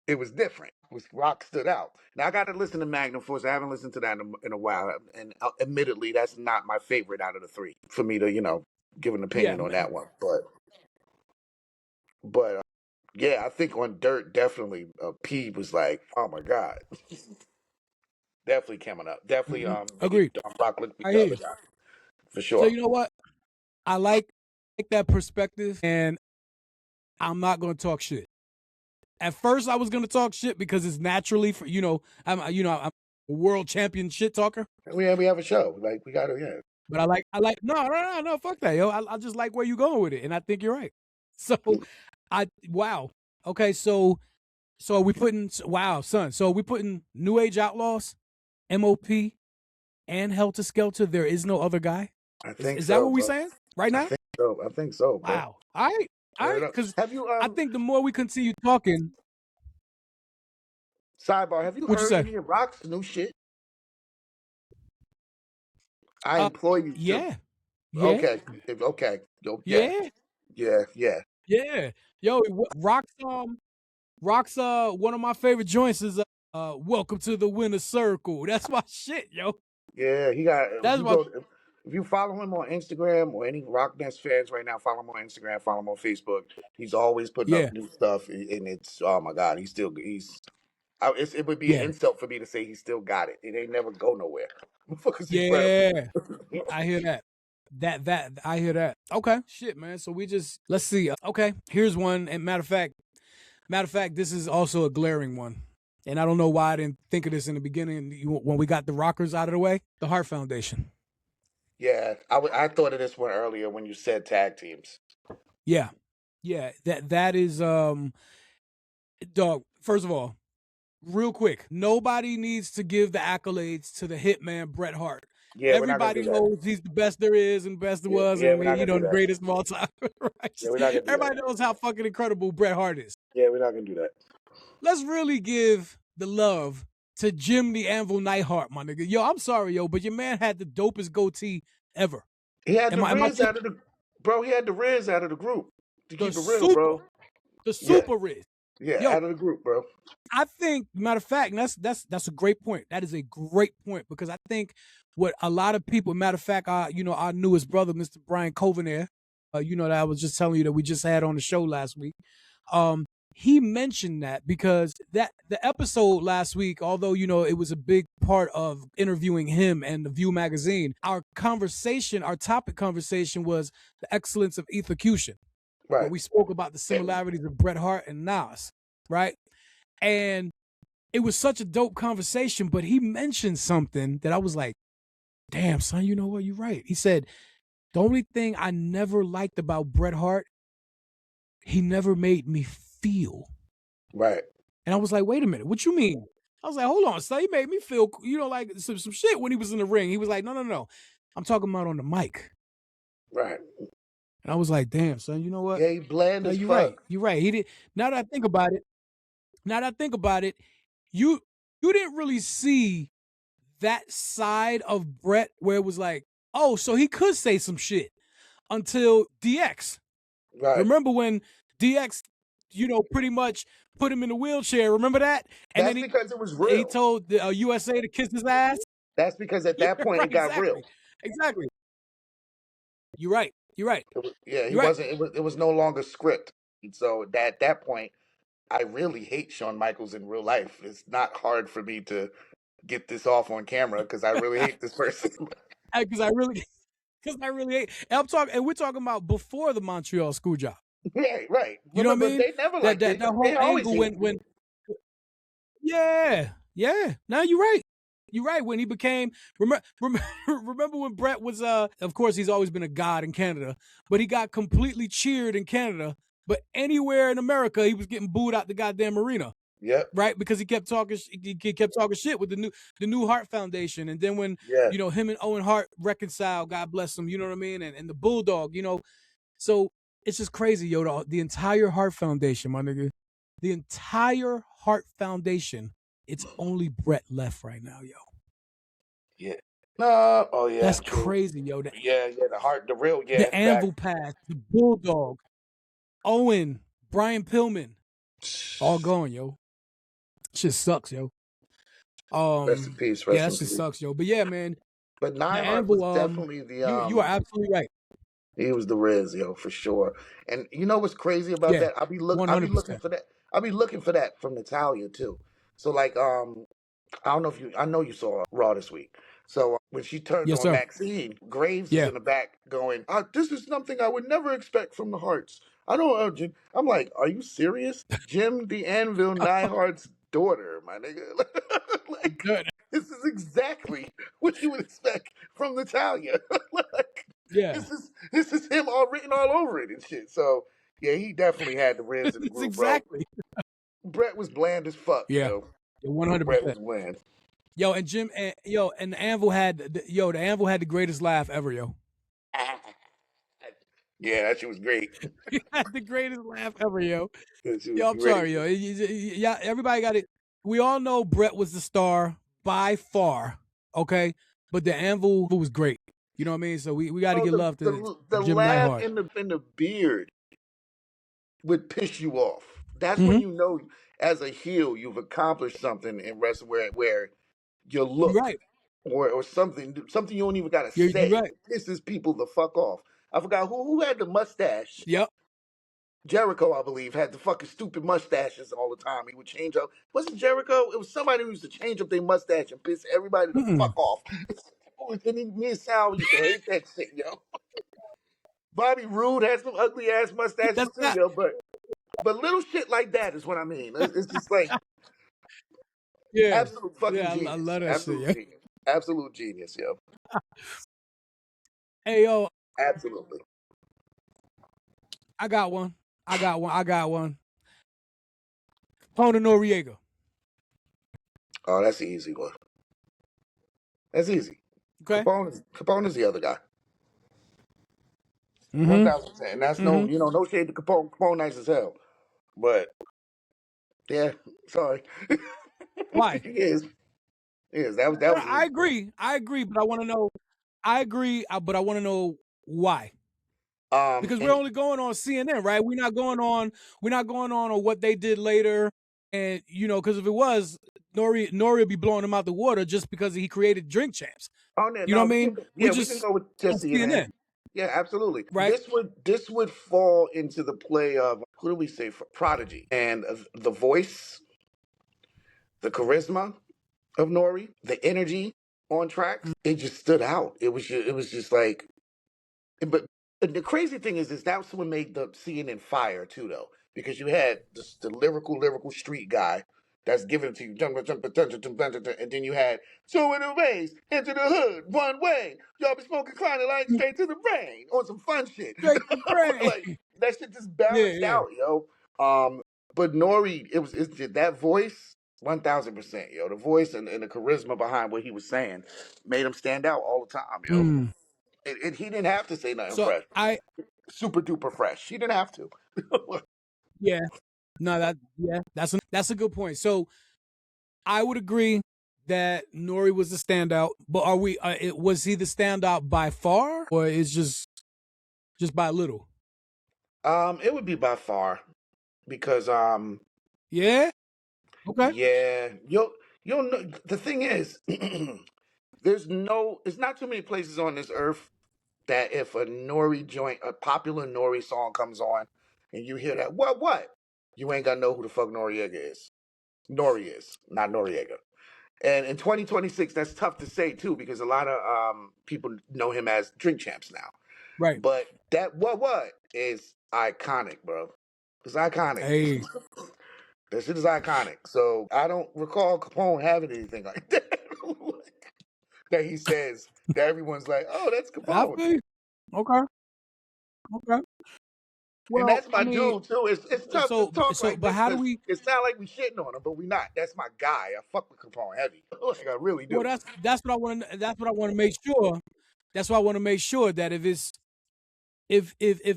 it was different. Rock stood out. Now I got to listen to Magnum Force. I haven't listened to that in a while, and admittedly, that's not my favorite out of the three for me to give an opinion on that one. But yeah, I think on Dirt definitely P was like, oh my god, definitely coming up. Definitely Agreed. Rock looked I the hear other you. guy for So sure. you know what? I like that perspective, and I'm not going to talk shit. At first, I was going to talk shit because it's naturally for I'm a world champion shit talker. We have a show like we got to But I like no fuck that yo. I just like where you going with it, and I think you're right. So wow. Okay, so we putting son. So we putting New Age Outlaws, M.O.P, and Helter Skelter. There is no other guy. I think is so, that what we bro. saying right now? I think so, bro. Wow. All right. Because have you I think the more we continue talking. Sidebar, have you What you heard say? any of Rock's new shit? I implore you to. Okay. Okay. Yeah. Yo, Rock's one of my favorite joints is Welcome to the Winner Circle. That's my shit, yo. Yeah, he got. That's If you follow him on Instagram or any Rock Nest fans right now, follow him on Instagram, follow him on Facebook. He's always putting up new stuff, and it's oh my god, it would be an insult for me to say he still got it. It ain't never go nowhere. Motherfucker's incredible. I hear that. I hear that. Okay, shit, man. So let's see. Okay, here's one. And matter of fact, this is also a glaring one. And I don't know why I didn't think of this in the beginning when we got the rockers out of the way. The Hart Foundation. Yeah, I thought of this one earlier when you said tag teams. Yeah. That is dog. First of all, real quick, nobody needs to give the accolades to the hitman Bret Hart. Yeah, everybody knows he's the best there is and best there was, and the greatest of all time. Right? Yeah, we're not gonna do everybody knows how fucking incredible Bret Hart is. Yeah, we're not gonna do that. Let's really give the love to Jim the Anvil Neidhart, my nigga. Yo, I'm sorry, yo, but your man had the dopest goatee ever. He had the Riz out of the He had the Riz out of the group. To keep it real, bro. The super Riz. Yeah, out of the group, bro. I think, matter of fact, and that's a great point. That is a great point because I think what a lot of people, matter of fact, our newest brother, Mr. Brian Covenair, that I was just telling you that we just had on the show last week. He mentioned that because the episode last week, although, it was a big part of interviewing him and the View magazine, our topic conversation was the excellence of elocution. Right. Where we spoke about the similarities of Bret Hart and Nas, right? And it was such a dope conversation, but he mentioned something that I was like, damn, son, you know what? You're right. He said, the only thing I never liked about Bret Hart, he never made me feel. Right. And I was like, wait a minute, what you mean? I was like, hold on, son, he made me feel, like some shit when he was in the ring. He was like, no. I'm talking about on the mic. Right. And I was like, damn, son, you know what? Yeah, he bland as fuck. Right. You're right. He did. Now that I think about it, you didn't really see that side of Bret where it was like, oh, so he could say some shit until DX. Right. Remember when DX, pretty much put him in a wheelchair? Remember that? And that's because it was real. He told the USA to kiss his ass. That's because at that point it got real. Exactly. You're right. It was no longer script. And so at that point, I really hate Shawn Michaels in real life. It's not hard for me to get this off on camera because I really hate this person. Because I really hate. And we're talking about before the Montreal school job. Right. You know what I mean? They never liked that whole angle when. Yeah. Now you're right. You're right. When he became, remember when Bret was, of course, he's always been a god in Canada, but he got completely cheered in Canada. But anywhere in America, he was getting booed out the goddamn arena. Yep. Right, because he kept talking shit with the new Hart Foundation, and then when him and Owen Hart reconciled, God bless him, you know what I mean, and the Bulldog, so it's just crazy, yo. The entire Hart Foundation, my nigga, the entire Hart Foundation. It's only Bret left right now, yo. Yeah. No. Oh yeah. That's crazy, yo. The Hart, the real, the Anvil Pass, the Bulldog, Owen, Brian Pillman, all gone, yo. Shit sucks, yo. Rest in peace. Yeah, Rest that in shit peace. sucks, yo. But yeah, man, But the Neidhart was Anvil, definitely the you are absolutely right. He was the Riz, yo, for sure. And you know what's crazy about Yeah, that? I'll be looking 100%. for that. I'll be looking for that from Natalia too. So like I don't know if you I know you saw Raw this week. So when she turned Yes, on sir. Maxine, Graves is Yeah. in the back going, "This is something I would never expect from the Hearts." I don't know. I'm like, are you serious? Jim the Anvil Neidhart's daughter, my nigga. Like, Good. this is exactly what you would expect from Natalia. Like, Yeah. this is him all written all over it and shit. So yeah, he definitely had the Riz in the It's group, bro. exactly. Brett was bland as fuck, Yeah. yo. Brett 100%. was bland. Yo, and Jim, and and the Anvil had, the Anvil had the greatest laugh ever, yo. Yeah, that shit was great. He had the greatest laugh ever, yo. That shit was Yo, I'm great. sorry, yo. Yeah, everybody got it. We all know Brett was the star by far, okay? But the Anvil was great. You know what I mean? So we got to Oh, give love to the Jim laugh Neidhart. in the beard would piss you off. That's when Mm-hmm. you know, as a heel, you've accomplished something in wrestling where your You're look right. or something you don't even gotta You're say right. pisses people the fuck off. I forgot who had the mustache. Yep. Jericho, I believe, had the fucking stupid mustaches all the time. He would change up. Was it Jericho? It was somebody who used to change up their mustache and piss everybody the Mm-mm. fuck off. And me and Sal used to hate that shit, yo. Bobby Roode had some ugly ass mustaches That's too, not. yo. But little shit like that is what I mean. It's just like Yeah. absolute fucking Yeah, I genius. love that shit, Absolute yo. genius. Absolute genius, yo. Hey, yo, Absolutely. I got one. Capone Noriega. Oh, that's the easy one. That's easy. Okay. Capone is the other guy. Mm-hmm. 1,000%. And that's Mm-hmm. no shade to Capone. Capone nice as hell. But yeah, sorry. Why? He is. He is. That was I easy. agree, but I want to know. I agree, but I want to know why. Because we're And only going on CNN, right? We're not going on what they did later. And because if it was, Nori would be blowing him out the water just because he created Drink Champs. oh no, You know no, what I mean? We we can just go with on just CNN. CNN, Yeah, absolutely. right? This would fall into the play of who do we say for Prodigy and the voice, the charisma of Nori, the energy on tracks. It just stood out. It was just like, but the crazy thing is that's what made the CNN fire too, though, because you had the lyrical street guy that's giving it to you, and then you had two in the ways into the hood, one way. Y'all be smoking chronic like straight to the brain on some fun shit. Straight to brain. Like that shit just Yeah, balanced yeah. out, yo. But Nori, it's that voice. 1,000%, yo. The voice and the charisma behind what he was saying made him stand out all the time, yo. Mm. He didn't have to say nothing So fresh, super duper fresh. He didn't have to. yeah, no, that's a good point. So I would agree that Nori was the standout, but was he the standout by far, or is just by a little? It would be by far because Yeah. Okay. yeah, you'll know. The thing is, it's not too many places on this earth that if a popular Nori song comes on, and you hear that, what, you ain't gotta know who the fuck Noriega is. Nori is not Noriega. And in 2026, that's tough to say too, because a lot of people know him as Drink Champs now. Right. But that what is iconic, bro. It's iconic. Hey. That shit is iconic. So I don't recall Capone having anything like that. That he says that everyone's like, oh, that's I Capone. feel you. Okay. Okay. And Well, that's I my mean, dude too. It's tough to talk like but this how do because we? it sounds like we shitting on him, but we not. That's my guy. I fuck with Capone heavy. Like I really Well, do. that's what I want to. That's what I want to make sure. That's why I want to make sure that if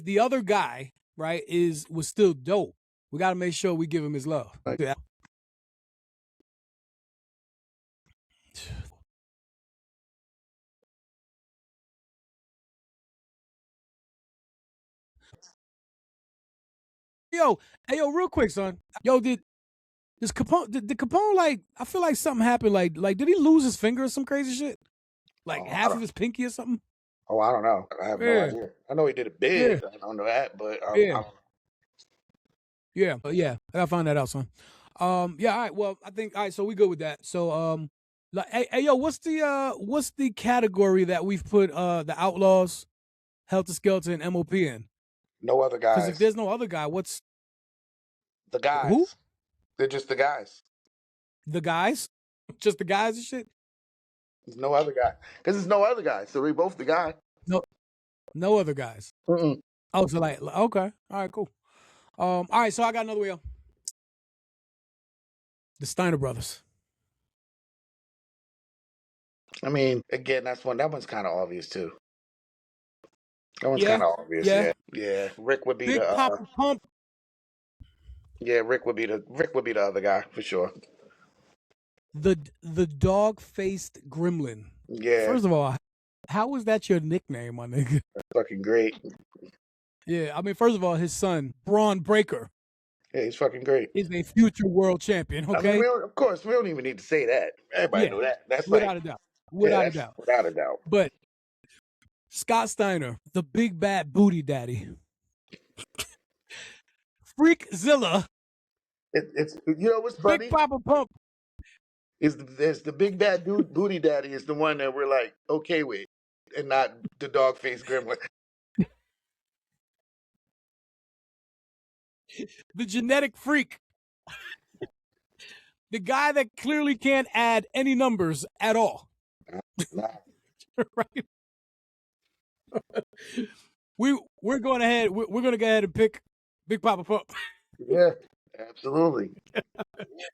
the other guy, right, was still dope, we got to make sure we give him his love. Like, Yeah. Yo, hey, yo, real quick, son. Yo, did Does Capone? Did Capone like? I feel like something happened. Like did he lose his finger or some crazy shit? Like half of his pinky or something? Oh, I don't know. I have no idea. I know he did it big. I don't know that, but yeah. I gotta find that out, son. Yeah. All right. Well, I think all right. So we good with that. So like, hey yo, what's the category that we've put the Outlaws, Helter Skelter, and M.O.P. in? No other guys. Because if there's no other guy, what's the guys? Who? They're just the guys. The guys? Just the guys and shit? There's no other guy. Because there's no other guy. So we're both the guy. No other guys. Mm-mm. Oh, so like, okay. All right, cool. All right, so I got another wheel. The Steiner brothers. I mean, again, that one's kind of obvious too. That one's kind of obvious. Yeah. Rick would be Big the Papa Pump. Yeah, Rick would be the other guy for sure. The dog-faced gremlin. Yeah. First of all, how was that your nickname, my nigga? That's fucking great. Yeah, I mean, first of all, his son, Braun Breaker. Yeah, he's fucking great. Is a future world champion, okay? I mean, of course, we don't even need to say that. Everybody know that. That's without a doubt. Without a doubt. But Scott Steiner, the big bad booty daddy. Freakzilla. It's you know what's funny? Big Papa Pump. There's the big bad dude booty daddy is the one that we're like okay with, and not the dog faced gremlin. The genetic freak. The guy that clearly can't add any numbers at all. Nah. Right? We're going ahead. We're going to go ahead and pick Big Papa Pump. Yeah, absolutely.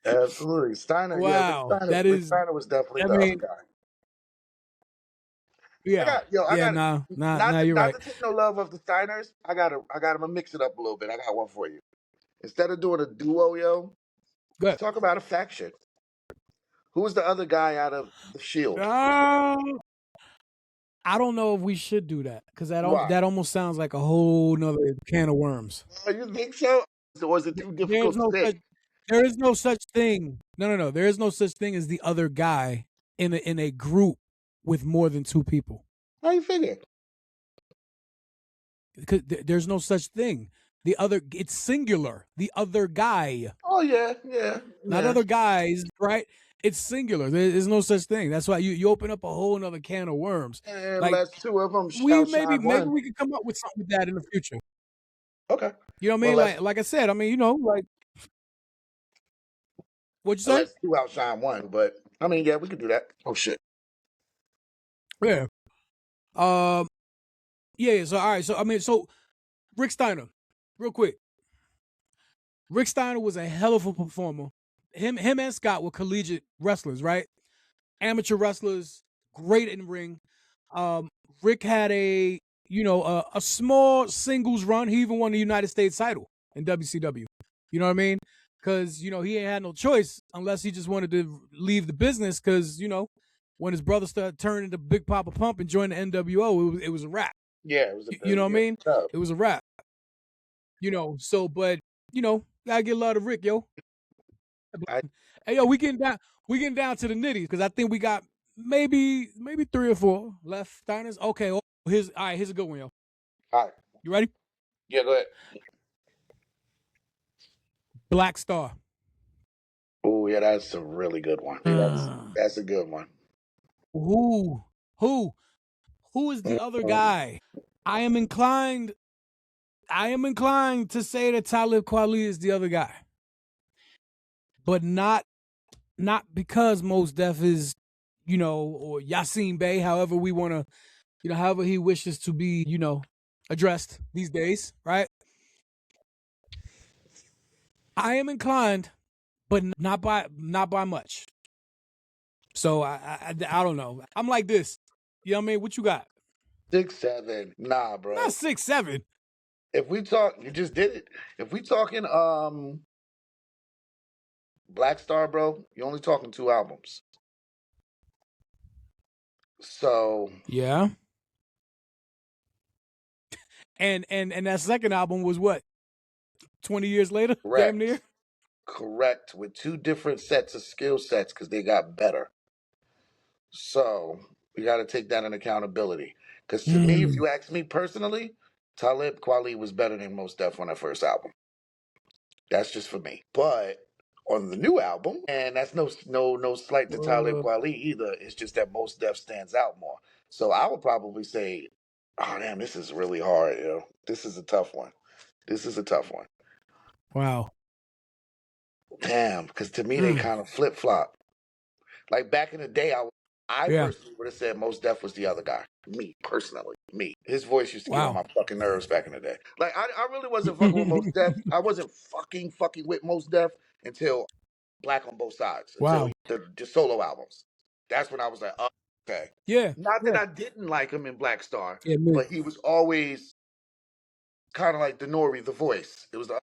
Absolutely. Steiner. Wow, yeah, Steiner was definitely the other guy. Yeah. You're right. Not to take no love of the Steiners. I gotta mix it up a little bit. I got one for you. Instead of doing a duo, yo, let's talk about a faction. Who was the other guy out of the Shield? I don't know if we should do that because that almost sounds like a whole nother can of worms. You think so? Or is it too difficult to say? There is no such thing. No. There is no such thing as the other guy in a group with more than two people. How you figure? Because there's no such thing. It's singular. The other guy. Oh yeah. Not other guys, right? It's singular. There's no such thing. That's why you open up a whole nother can of worms. And like, two of them. Maybe we could come up with something with that in the future. Okay. You know what I mean? Well, like I said, I mean, you know, like what'd you say? Let's two outshine one, but I mean, yeah, we could do that. Oh shit. Yeah. Yeah. So all right. So I mean, Rick Steiner, real quick. Rick Steiner was a hell of a performer. Him and Scott were collegiate wrestlers, right? Amateur wrestlers, great in ring. Rick had a small singles run. He even won the United States title in WCW. You know what I mean? Because, he ain't had no choice unless he just wanted to leave the business because, when his brother started turning to Big Papa Pump and joined the NWO, it was a wrap. Yeah, it was you know what I mean? It was a wrap. But, gotta get a lot of Rick, yo. Hey, yo, we getting down to the nitty because I think we got maybe 3 or 4 left Steiners. Okay, here's a good one, yo. All right. You ready? Yeah, go ahead. Black Star. Oh, yeah, that's a really good one. That's a good one. Who is the other guy? I am inclined to say that Talib Kweli is the other guy. But not because Mos Def is, or Yasin Bey, however we want to, however he wishes to be, addressed these days, right? I am inclined, but not by much. So I don't know. I'm like this. You know what I mean? What you got? 6'7". Nah, bro. Not 6'7". If we talk, you just did it. If we talking Black Star, bro, you're only talking 2 albums. So yeah. And that second album was what? 20 years later? Correct. Damn near? correct with two different sets of skill sets because they got better. So we got to take that in accountability. Because to me, if you ask me personally, Talib Kweli was better than Mos Def on that first album. That's just for me. But on the new album, and that's no slight to Talib Kweli either. It's just that Mos Def stands out more. So I would probably say, oh damn, this is really hard. This is a tough one. Wow. Damn, because to me they kind of flip flop. Like back in the day, I personally would have said Mos Def was the other guy. Me personally, his voice used to get on my fucking nerves back in the day. Like I really wasn't fucking with Mos Def. I wasn't fucking with Mos Def until Black on Both Sides. Until the solo albums. That's when I was like, oh, okay. Yeah. Not that I didn't like him in Black Star, Yeah, but he was always kind of like the Nori, the voice. It was all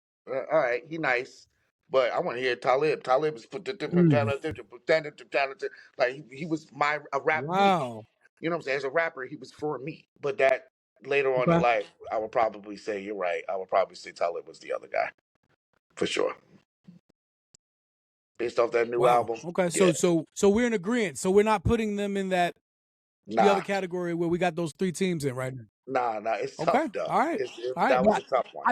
right, he nice. But I want to hear Talib. Talib is like he was a rap me. You know what I'm saying? As a rapper, he was for me. But that later on in life, I would probably say you're right. I would probably say Talib was the other guy, for sure. Based off that new album. Okay, so we're in agreement. So we're not putting them in that the other category where we got those three teams in right now. Nah, it's tough though. All right, that was a tough one.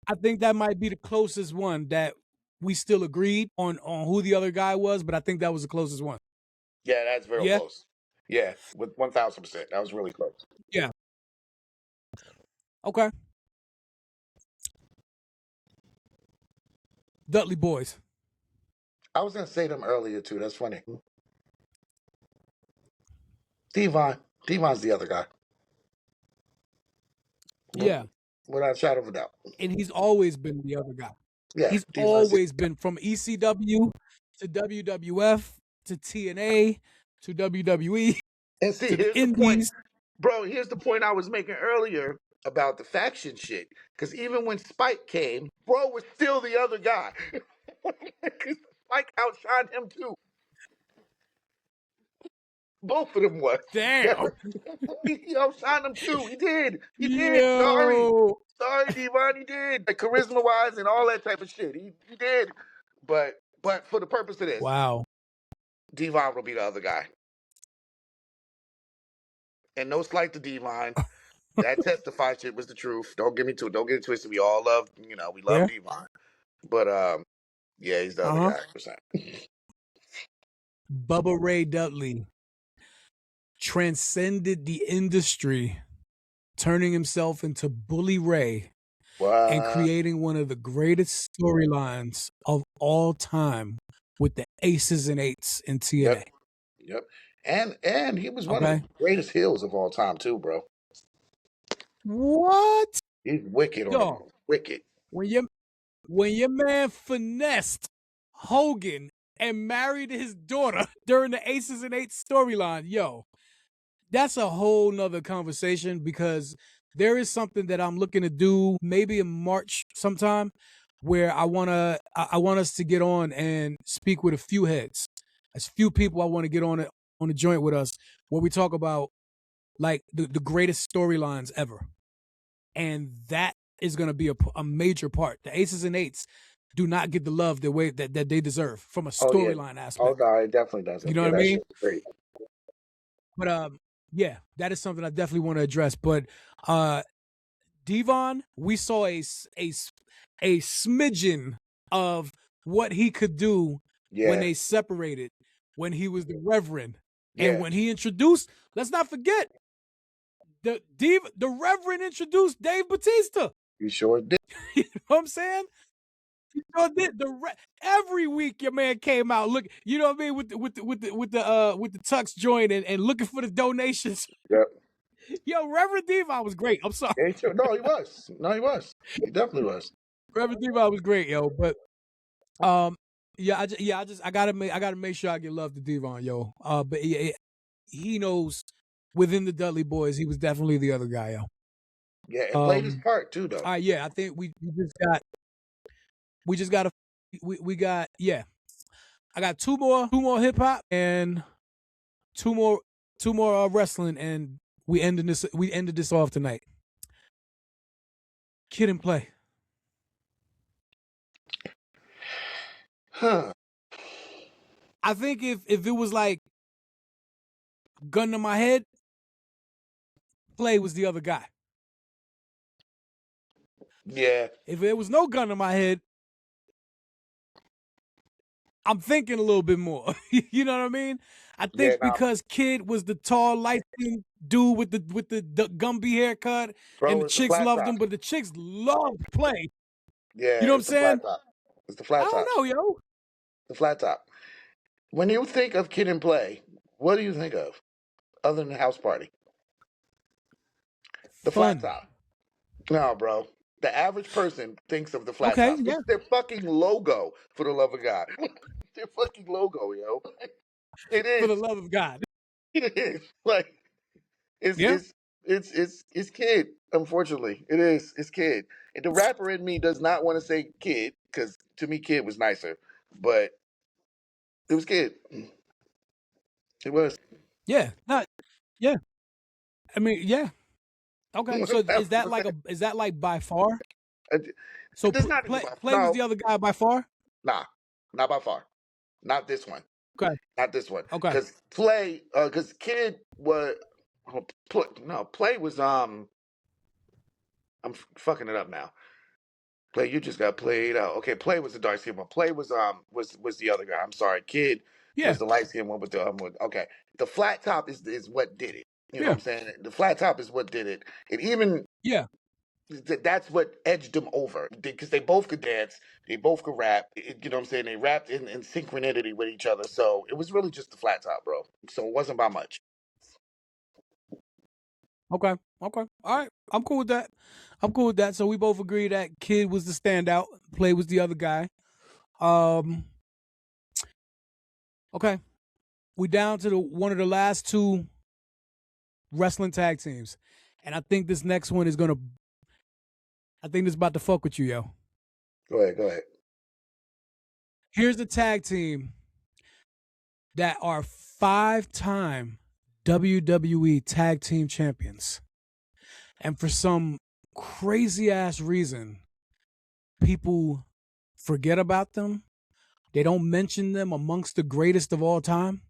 I think that might be the closest one that we still agreed on who the other guy was, but I think that was the closest one. Yeah, that's very close. Yeah, with 1,000%. That was really close. Yeah. Okay. Dudley Boys. I was gonna say them earlier too. That's funny. Devon's the other guy. Yeah. Without a shadow of a doubt. And he's always been the other guy. Yeah. He's always been from ECW to WWF to TNA to WWE. And see, here's the point. Bro, here's the point I was making earlier about the faction shit. Because even when Spike came, bro was still the other guy. Because Spike outshined him too. Both of them was. Damn. He outshined him too. He did. Sorry, Devon. He did. Like charisma wise and all that type of shit. He did. But for the purpose of this, Devon will be the other guy. And no slight to Devon. That Testify shit was the truth. Don't get it twisted. We all love, we love Devon. But yeah, he's the other guy. Bubba Ray Dudley transcended the industry, turning himself into Bully Ray and creating one of the greatest storylines of all time with the Aces and Eights in TNA. Yep. And he was one of the greatest heels of all time too, bro. What? He's wicked on him. Wicked. When your man finessed Hogan and married his daughter during the Aces and Eights storyline, that's a whole nother conversation because there is something that I'm looking to do maybe in March sometime where I want us to get on and speak with a few heads. There's a few people I want to get on the joint with us where we talk about like the greatest storylines ever. And that is going to be a major part. The Aces and Eights do not get the love the way that they deserve from a storyline aspect. Oh, no, it definitely doesn't. You know what I mean? Great. But yeah, that is something I definitely want to address. But Devon, we saw a smidgen of what he could do when they separated, when he was the Reverend. And when he introduced, let's not forget, the Reverend introduced Dave Bautista. You sure did. You know what I'm saying? You sure did. Every week your man came out look, you know what I mean, with the Tux joint and looking for the donations. Yep. Yo, Reverend Devon was great. I'm sorry. Yeah, sure. No, he was. He definitely was. Reverend Devon was great, yo. But I gotta make sure I give love to Devon, yo. But he knows within the Dudley Boys, he was definitely the other guy, yo. Yeah, and played his part too, though. Yeah, I think we got I got two more hip hop and two more wrestling, and we ended this off tonight. Kid and Play. Huh. I think if it was like gun to my head, Play was the other guy. Yeah. If there was no gun to my head, I'm thinking a little bit more. You know what I mean? I think because Kid was the tall, light-skinned dude with the Gumby haircut, and the it's the chicks flat loved top. him, but the chicks loved Play. Yeah, You know what I'm it's the flat saying? top. It's the I flat top. don't know, yo. The flat top. When you think of Kid and Play, what do you think of, other than House Party? The flat Fun. top. No, bro. The average person thinks of the flat Okay, top. yeah. It's their fucking logo, for the love of God. Their fucking logo, yo. It For the is. love of God. It is. Like it's Yeah. it's it's Kid. Unfortunately, it is. It's Kid. And the rapper in me does not want to say Kid because to me, Kid was nicer. But it was Kid. It was. Yeah. Not. Yeah. I mean, yeah. Okay. So is that like by far? It So does not. Play was No, the other guy by far? nah, not by far. Not this one. Okay. Not this one. Okay. Because because Kid was, Play was I'm fucking it up now. Play, you just got played out. Okay, Play was the dark skin one. Play was the other guy. I'm sorry. Kid Yeah. was the light skin one with the okay. The flat top is what did it. You know what Yeah. I'm saying? The flat top is what did it. And even Yeah. that's what edged them over because they both could dance, they both could rap. You know what I'm saying? They rapped in synchronicity with each other. So it was really just the flat top, bro. So it wasn't by much. Okay. Okay. All right. I'm cool with that. I'm cool with that. So we both agree that Kid was the standout, Play was the other guy. Okay. We down to one of the last two wrestling tag teams. And I think this next one is I think this is about to fuck with you, yo. Go ahead. Here's the tag team that are 5-time WWE tag team champions. And for some crazy ass reason, people forget about them. They don't mention them amongst the greatest of all time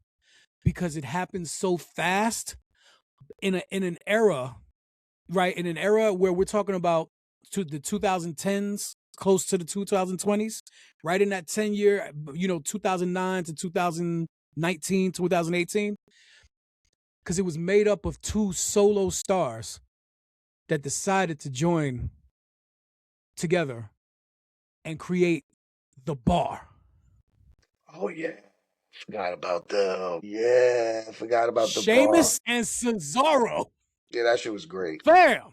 because it happens so fast in an era, right? In an era where we're talking about to the 2010s, close to the 2020s, right? In that 10-year, 2009 to 2019, 2018, because it was made up of two solo stars that decided to join together and create the Bar. Oh yeah. Forgot about them. Yeah, forgot about the Bar. Sheamus and Cesaro. Yeah, that shit was great. Bam.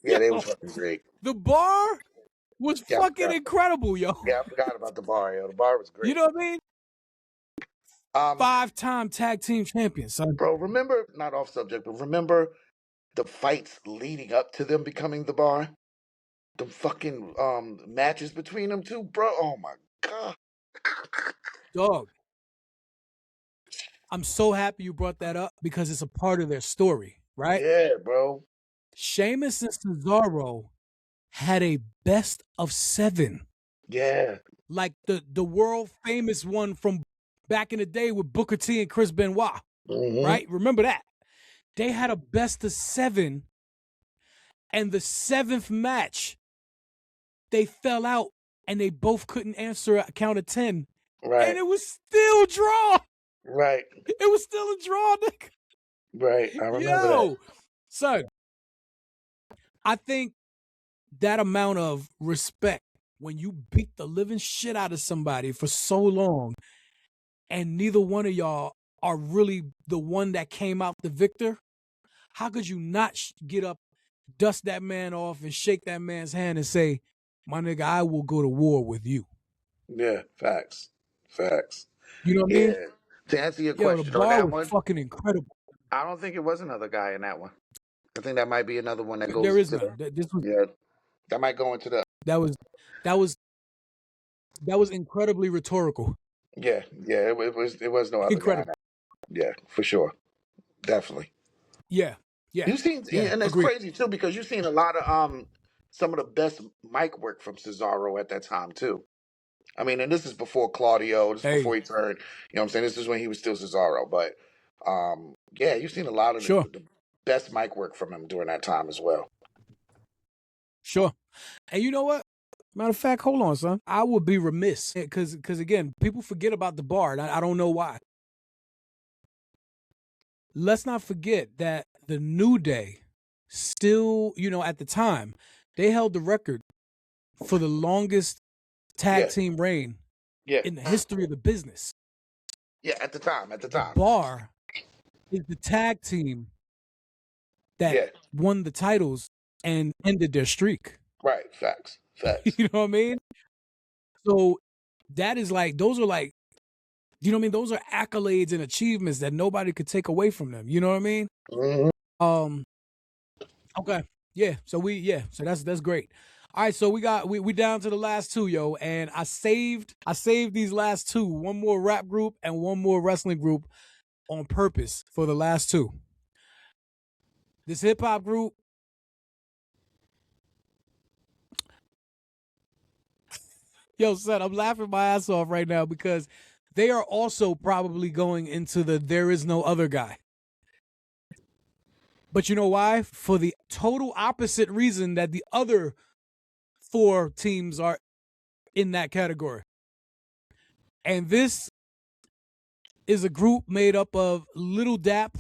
Yeah, they was fucking great. The Bar was fucking incredible, yo. Yeah, I forgot about the Bar, yo. The Bar was great. You know what I mean? 5-time tag team champions, son. Bro, remember, not off subject, but remember the fights leading up to them becoming the Bar? The fucking matches between them two, bro. Oh my God. Dog. I'm so happy you brought that up because it's a part of their story, right? Yeah, bro. Sheamus and Cesaro had a best of 7. Yeah. Like the world famous one from back in the day with Booker T and Chris Benoit, right? Remember that? They had a best of 7, and the 7th match, they fell out, and they both couldn't answer a count of 10. Right. And it was still draw. Right. It was still a draw, nigga. Right. I remember that. Son, I think that amount of respect when you beat the living shit out of somebody for so long and neither one of y'all are really the one that came out the victor, how could you not get up, dust that man off, and shake that man's hand and say, my nigga, I will go to war with you? Yeah, facts. You know what I mean? To answer your Yo, question the on Bar that was one, fucking incredible. I don't think it was another guy in that one. I think that might be another one that goes. There is none. This was, yeah, that might go into the. That was incredibly rhetorical. Yeah, it was no other guy. Yeah, for sure, definitely. Yeah. You've seen, and it's crazy too because you've seen a lot of some of the best mic work from Cesaro at that time too. I mean, and this is before Claudio. This is before he turned. You know what I'm saying? This is when he was still Cesaro. But yeah, you've seen a lot of the best mic work from him during that time as well. Sure. And you know what? Matter of fact, hold on, son. I would be remiss because again, people forget about the bar, and I don't know why. Let's not forget that the New Day still, at the time, they held the record for the longest tag team reign in the history of the business. Yeah, at the time. The Bar is the tag team that won the titles and ended their streak. Right, facts. You know what I mean? So that is like, those are like, you know what I mean? Those are accolades and achievements that nobody could take away from them. You know what I mean? Mm-hmm. Okay. Yeah. So that's great. All right, so we down to the last two, yo, and I saved these last two, one more rap group and one more wrestling group on purpose for the last two. This hip hop group, yo, son, I'm laughing my ass off right now because they are also probably going into the There Is No Other guy. But you know why? For the total opposite reason that the other 4 teams are in that category. And this is a group made up of Little Dap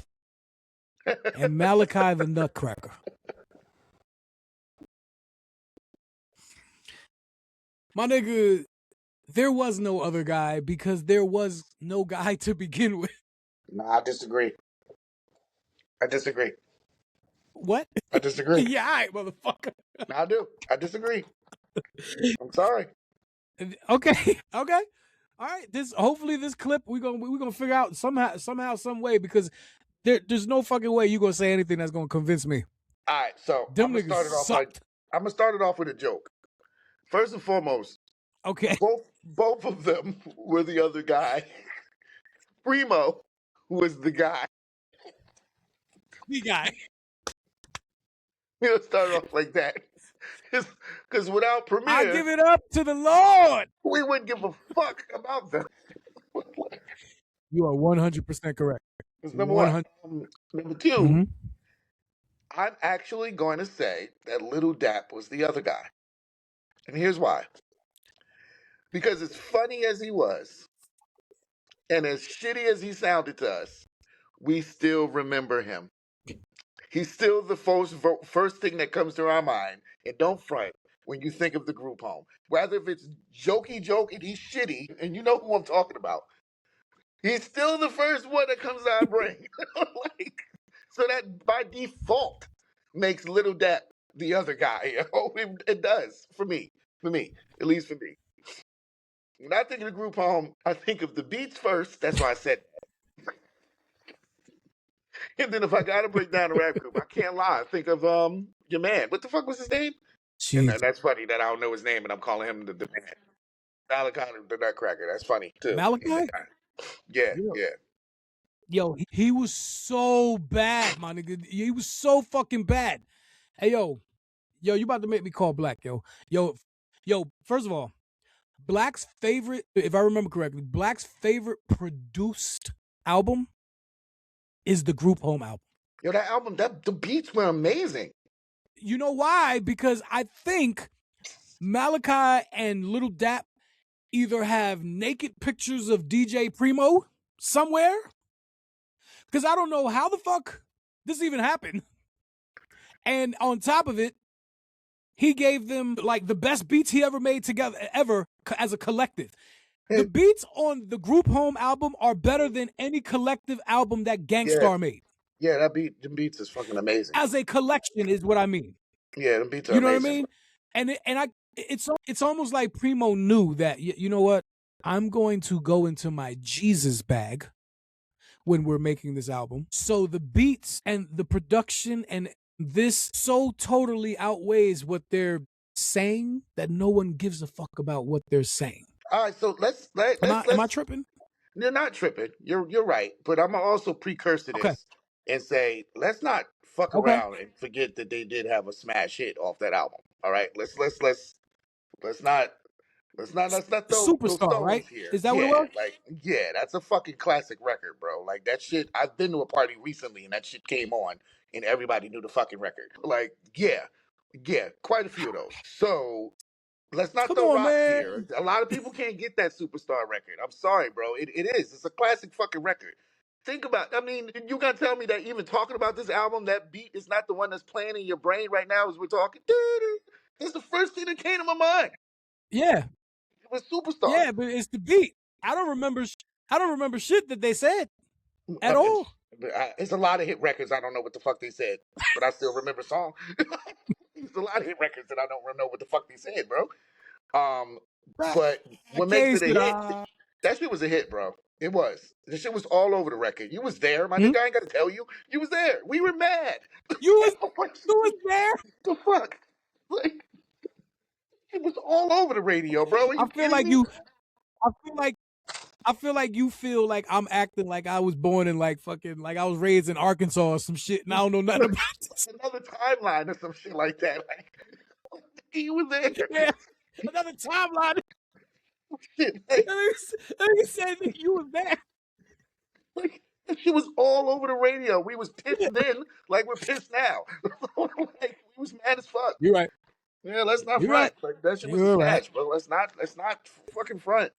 and Malachi the Nutcracker. My nigga, there was no other guy because there was no guy to begin with. Nah, I disagree. What? I disagree. Yeah, all right, motherfucker. No, I do. I disagree. I'm sorry. Okay. All right. Hopefully this clip we're gonna figure out somehow, some way, because there's no fucking way you gonna say anything that's gonna convince me. All right, so I'm gonna start it off with a joke. First and foremost, okay, both of them were the other guy. Primo was the guy. The guy. We'll start off like that. Because without Premier, I give it up to the Lord. We wouldn't give a fuck about them. You are 100% correct. Number 1. Number 2, I'm actually going to say that Little Dap was the other guy. And here's why. Because as funny as he was, and as shitty as he sounded to us, we still remember him. He's still the first thing that comes to our mind. And don't front when you think of the group home. Whether if it's jokey and he's shitty, and you know who I'm talking about. He's still the first one that comes to our brain. So that by default makes Little Dap the other guy. It does for me, at least for me. When I think of the group home, I think of the Beats first. That's why I said that. And then if I gotta break down the rap group, I can't lie. I think of your man. What the fuck was his name? And that's funny that I don't know his name and I'm calling him the man. Malachi the Nutcracker. That's funny too. Malachi? Yeah. Yo, he was so bad, my nigga. He was so fucking bad. Hey, yo, you about to make me call Black, yo. First of all, Black's favorite, if I remember correctly, Black's favorite produced album is the Group Home album. Yo, that album, the beats were amazing. You know why? Because I think Malachi and Little Dap either have naked pictures of DJ Primo somewhere, because I don't know how the fuck this even happened. And on top of it, he gave them like the best beats he ever made together, ever, as a collective. The beats on the Group Home album are better than any collective album that Gangstar made. Yeah, the beats is fucking amazing. As a collection is what I mean. Yeah, the beats are amazing. You know what I mean? It's almost like Primo knew that, you know what? I'm going to go into my Jesus bag when we're making this album. So the beats and the production and this so totally outweighs what they're saying that no one gives a fuck about what they're saying. All right, so let's am I tripping? You're not tripping. You're right. But I'm also precursor this and say, let's not fuck around and forget that they did have a smash hit off that album. All right, let's not Let's not throw Superstar, right? stones here. Is that what it Yeah, was? like that's a fucking classic record, bro. Like that shit. I've been to a party recently and that shit came on and everybody knew the fucking record. Like, yeah, quite a few of those. So let's not Come throw on, rocks man. here. A lot of people can't get that superstar record. I'm sorry, bro. It is. It's a classic fucking record. Think about. I mean, you gotta tell me that even talking about this album, that beat is not the one that's playing in your brain right now as we're talking. It's the first thing that came to my mind. Yeah. It was superstar. Yeah, but it's the beat. I don't remember shit that they said at all. It's a lot of hit records. I don't know what the fuck they said, but I still remember song. It's a lot of hit records that I don't know what the fuck they said, bro. But what makes it a hit? That shit was a hit, bro. It was. The shit was all over the record. You was there, my nigga. I ain't gotta tell you. You was there. We were mad. You was there. The fuck? Like, it was all over the radio, bro. Are you kidding me? I feel like you feel like I'm acting like I was born in like fucking like I was raised in Arkansas or some shit and I don't know nothing about this. Another timeline or some shit like that. Like, you were there. Yeah, another timeline. Shit, like, you said that you was there. Like, that shit was all over the radio. We was pissed then, like we're pissed now. Like, we was mad as fuck. You're right. Yeah, let's not You're front. right. Like, that shit was a smash, bro. Let's not fucking front.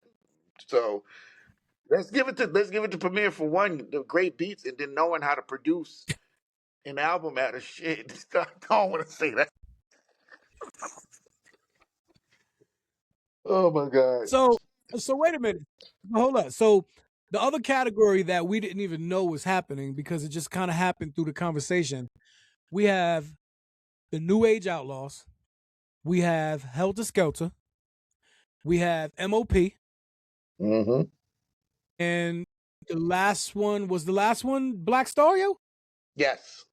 So let's give it to Premier for one, the great beats, and then knowing how to produce an album out of shit. I don't want to say that. Oh my god. So wait a minute. Hold on. So the other category that we didn't even know was happening because it just kind of happened through the conversation. We have the New Age Outlaws. We have Helter Skelter. We have M.O.P. Mm-hmm. And the last one Black Star, yo? Yes.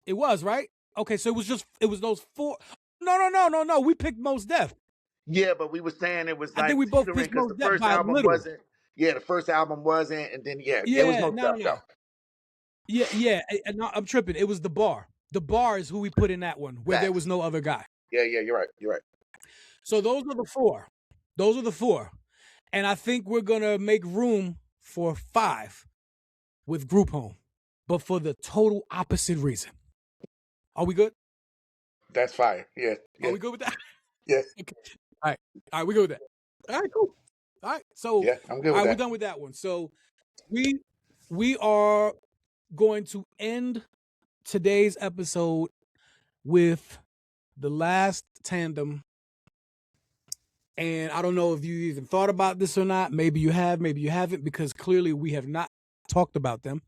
It was, right? Okay, so it was those four. No. We picked Mos Def. Yeah, but we were saying it was like I think we both picked Mos Def by a little. Yeah, the first album wasn't, and then it was Mos Def though. Yeah. I'm tripping. It was The Bar. The Bar is who we put in that one, where there was no other guy. Yeah, you're right. So those are the four. And I think we're going to make room for 5 with Group Home, but for the total opposite reason. Are we good? That's fire. Yeah. Are we good with that? Yes. Okay. All right, we good with that. All right, cool. All right, so yeah, I'm good with that. We're done with that one. So we are going to end today's episode with the last tandem. And I don't know if you even thought about this or not. Maybe you have, maybe you haven't, because clearly we have not talked about them.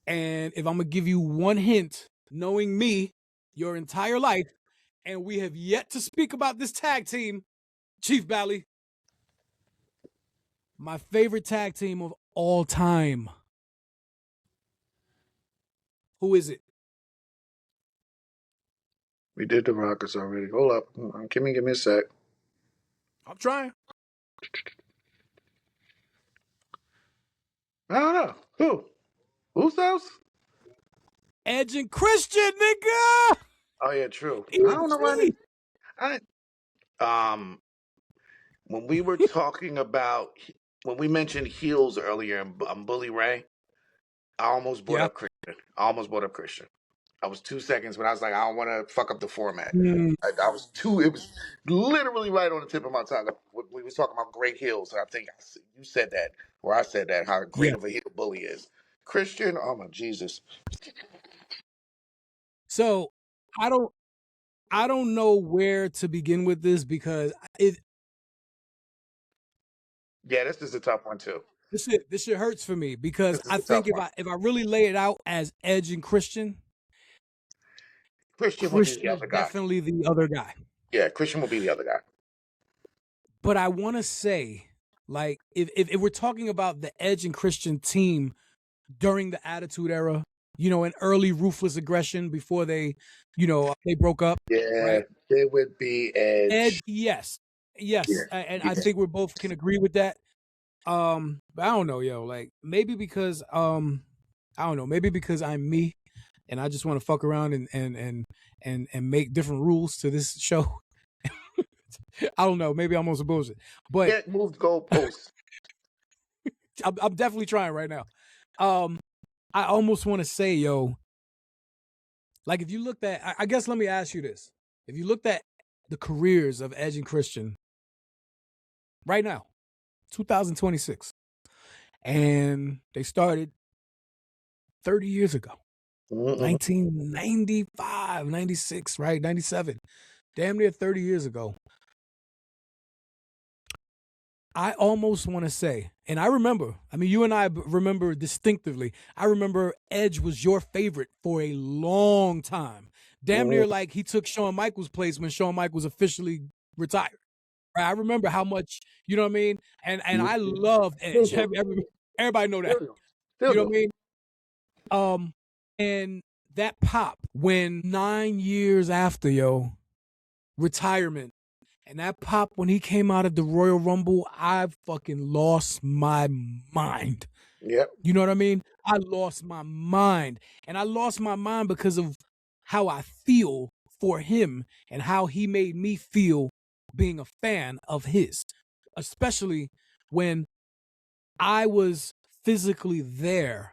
And if I'm going to give you one hint, knowing me your entire life, and we have yet to speak about this tag team, Chief Bally, my favorite tag team of all time. Who is it? We did the Rockets already. Hold up. Give me a sec. I'm trying. I don't know. Who? Who's else? Edge and Christian, nigga. Oh yeah, true. Easy. I don't know why. When we were talking about when we mentioned heels earlier in Bully Ray, I almost brought up Christian. I was 2 seconds, but I was like, I don't want to fuck up the format. I was it was literally right on the tip of my tongue. We was talking about great heels, and I think you said that, or I said that, how great of a heel Bully is. Christian, oh my Jesus. So I don't know where to begin with this because this is a tough one too. This shit hurts for me because I think if I really lay it out as Edge and Christian will be the other guy. Definitely the other guy. Yeah, Christian will be the other guy. But I want to say, like, if we're talking about the Edge and Christian team during the Attitude Era, an early Ruthless Aggression before they broke up. Yeah, right? It would be Edge. Yes. Yeah, and I think we both can agree with that. But I don't know, like maybe because I don't know, maybe because I'm me and I just want to fuck around and make different rules to this show. I don't know. Maybe I'm on some bullshit. But can't move goalposts. I'm definitely trying right now. I almost want to say, yo, like if you looked at, I guess let me ask you this. If you looked at the careers of Edge and Christian right now, 2026, and they started 30 years ago, 1995, 96, right? 97, damn near 30 years ago. I almost want to say, and I remember, I mean, you and I remember distinctively, I remember Edge was your favorite for a long time. Damn near like he took Shawn Michaels' place when Shawn Michaels officially retired. Right? I remember how much, you know what I mean? And I loved Edge. Everybody know that. You know what I mean? And that pop when 9 years after, yo, retirement, and that pop when he came out of the Royal Rumble, I fucking lost my mind. Yep. You know what I mean? I lost my mind. And I lost my mind because of how I feel for him and how he made me feel being a fan of his. Especially when I was physically there,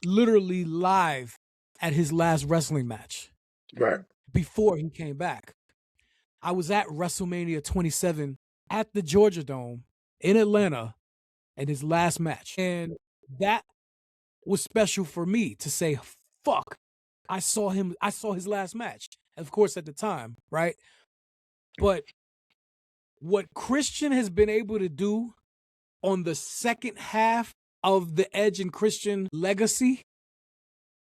literally live at his last wrestling match. Right. Before he came back. I was at WrestleMania 27 at the Georgia Dome in Atlanta in his last match. And that was special for me to say, fuck, I saw his last match. Of course, at the time, right? But what Christian has been able to do on the second half of the Edge and Christian legacy,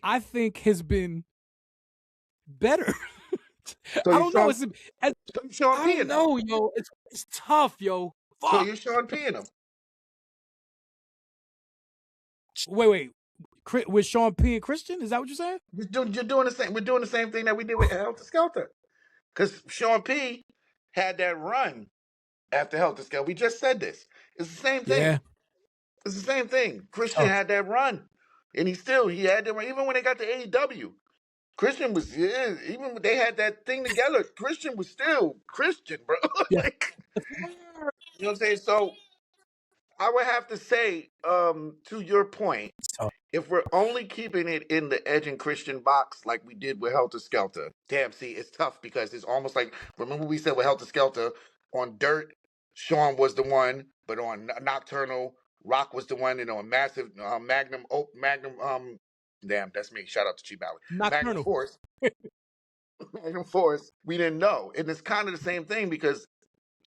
I think has been better. So I don't know. I don't know, yo. It's tough, yo. Fuck. So you're Sean P. him. Wait. With Sean P. and Christian? Is that what you're saying? You're doing the same. We're doing the same thing that we did with Helter Skelter. Because Sean P. had that run after Helter Skelter. We just said this. It's the same thing. Yeah. It's the same thing. Christian had that run. And he had that run. Even when they got to AEW. Christian was, even when they had that thing together, Christian was still Christian, bro. Like, you know what I'm saying? So I would have to say, to your point, if we're only keeping it in the Edge and Christian box like we did with Helter Skelter, damn, see, it's tough because it's almost like, remember we said with Helter Skelter, on Dirt, Sean was the one, but on Nocturnal, Rock was the one, and on Massive, Magnum, damn, that's me. Shout out to Cheap Alley. Magnum Force. Magnum Force, we didn't know. And it's kind of the same thing because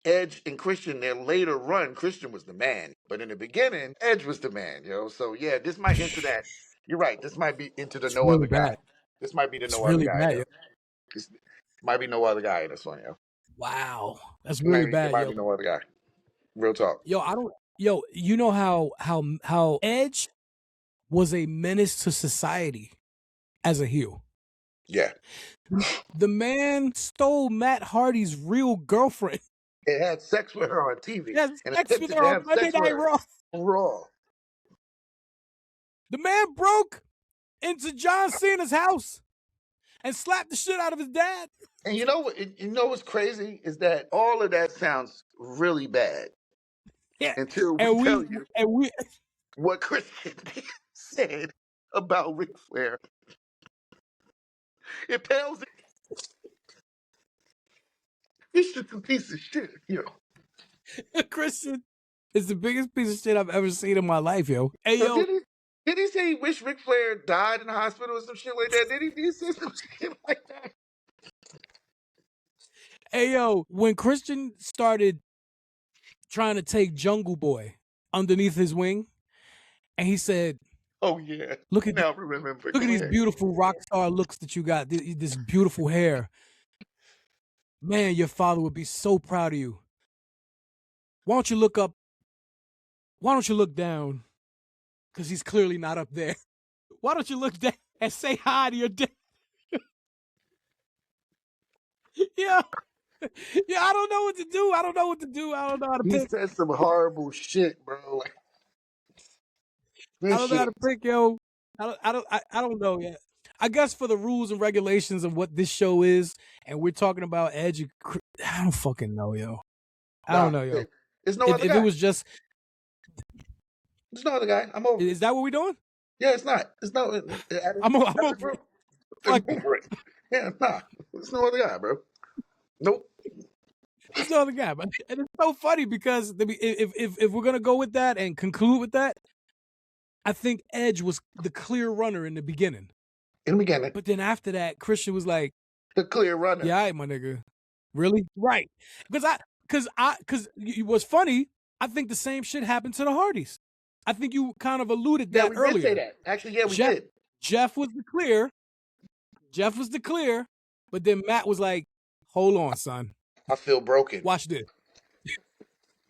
Edge and Christian, their later run, Christian was the man. But in the beginning, Edge was the man, yo. So yeah, this might enter that. You're right. This might be into the no other guy. This might be the no other guy. This might be no other guy in this one, yo. Wow. That's really bad. It might be no other guy. Real talk. Yo, you know how Edge was a menace to society as a heel. Yeah. The man stole Matt Hardy's real girlfriend. It had sex with her on TV. Yes, sex with her on Monday Night Raw. The man broke into John Cena's house and slapped the shit out of his dad. And you know what's crazy is that all of that sounds really bad. Yeah. Until we tell you what Christian said about Ric Flair. It pales. It's just a piece of shit, yo. Christian is the biggest piece of shit I've ever seen in my life, yo. Hey, yo. Did he say he wished Ric Flair died in the hospital or some shit like that? Did he say some shit like that? Hey, yo, when Christian started trying to take Jungle Boy underneath his wing, and he said, "Oh yeah, look at these beautiful rock star looks that you got. This beautiful hair. Man, your father would be so proud of you. Why don't you look up? Why don't you look down? Because he's clearly not up there. Why don't you look down and say hi to your dad?" Yeah. Yeah, I don't know what to do. I don't know how to pick. He said some horrible shit, bro. I don't know how to pick, yo. I don't know yet. I guess for the rules and regulations of what this show is, and we're talking about Edge. I don't fucking know, yo. I don't know, yo. There's no other guy. If it was just, there's no other guy. I'm over. Is that what we're doing? Yeah, it's not. It's no. I'm over it. Fuck it. Yeah, nah. There's no other guy, bro. Nope. There's no other guy, but and it's so funny because if we're gonna go with that and conclude with that, I think Edge was the clear runner in the beginning. In the beginning. But then after that, Christian was like, the clear runner. Yeah, all right, my nigga. Really? Right. Because what's funny, I think the same shit happened to the Hardys. I think you kind of alluded that earlier. Yeah, we did say that. Actually, yeah, we did. Jeff was the clear. But then Matt was like, hold on, son. I feel broken. Watch this.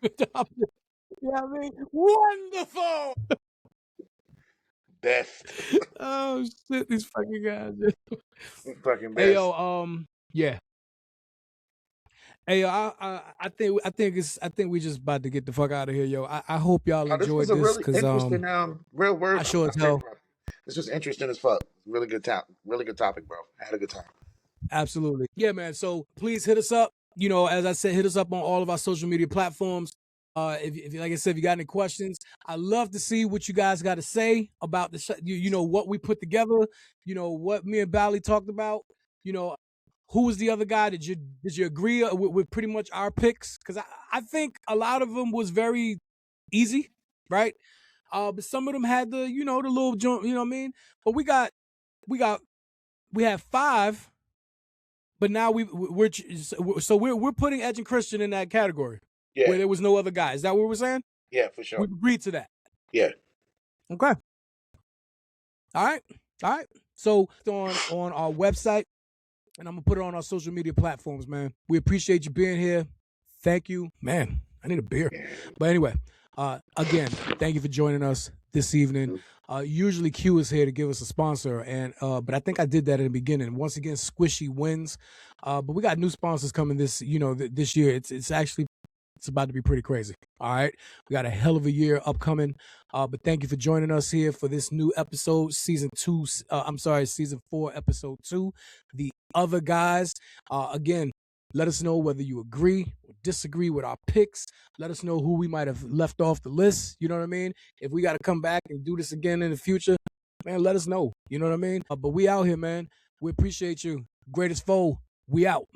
Yeah, I mean, wonderful. Best. Oh shit, these fucking guys. Fucking best. Hey yo, yeah. Hey, I think we just about to get the fuck out of here, yo. I hope y'all enjoyed this because real word. I sure as hell. This was interesting as fuck. Really good topic, bro. I had a good time. Absolutely, yeah, man. So please hit us up. You know, as I said, hit us up on all of our social media platforms. If like I said, if you got any questions, I'd love to see what you guys got to say about the you know, what we put together. You know, what me and Bally talked about. You know. Who was the other guy? Did you agree with pretty much our picks? Because I think a lot of them was very easy, right? But some of them had the little joint, you know what I mean? But we have 5, but now we're putting Edge and Christian in that category where there was no other guy. Is that what we're saying? Yeah, for sure. We agreed to that. Yeah. Okay. All right. So on our website. And I'm going to put it on our social media platforms, man. We appreciate you being here. Thank you. Man, I need a beer. But anyway, again, thank you for joining us this evening. Usually Q is here to give us a sponsor, but I think I did that in the beginning. Once again, Squishy wins. But we got new sponsors coming this year. It's about to be pretty crazy. All right. We got a hell of a year upcoming. But thank you for joining us here for this new episode, season 4, episode 2. The Other Guys. Again, let us know whether you agree or disagree with our picks. Let us know who we might have left off the list. You know what I mean? If we got to come back and do this again in the future, man, let us know. You know what I mean? But we out here, man. We appreciate you. Greatest F.O.E, we out.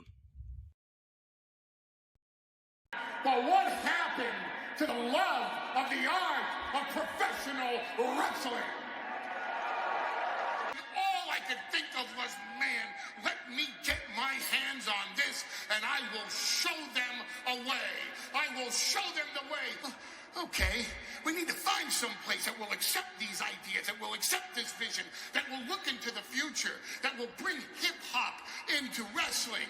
But what happened to the love of the art of professional wrestling? All I could think of was, man, let me get my hands on this and I will show them a way. I will show them the way. Okay, we need to find some place that will accept these ideas, that will accept this vision, that will look into the future, that will bring hip-hop into wrestling.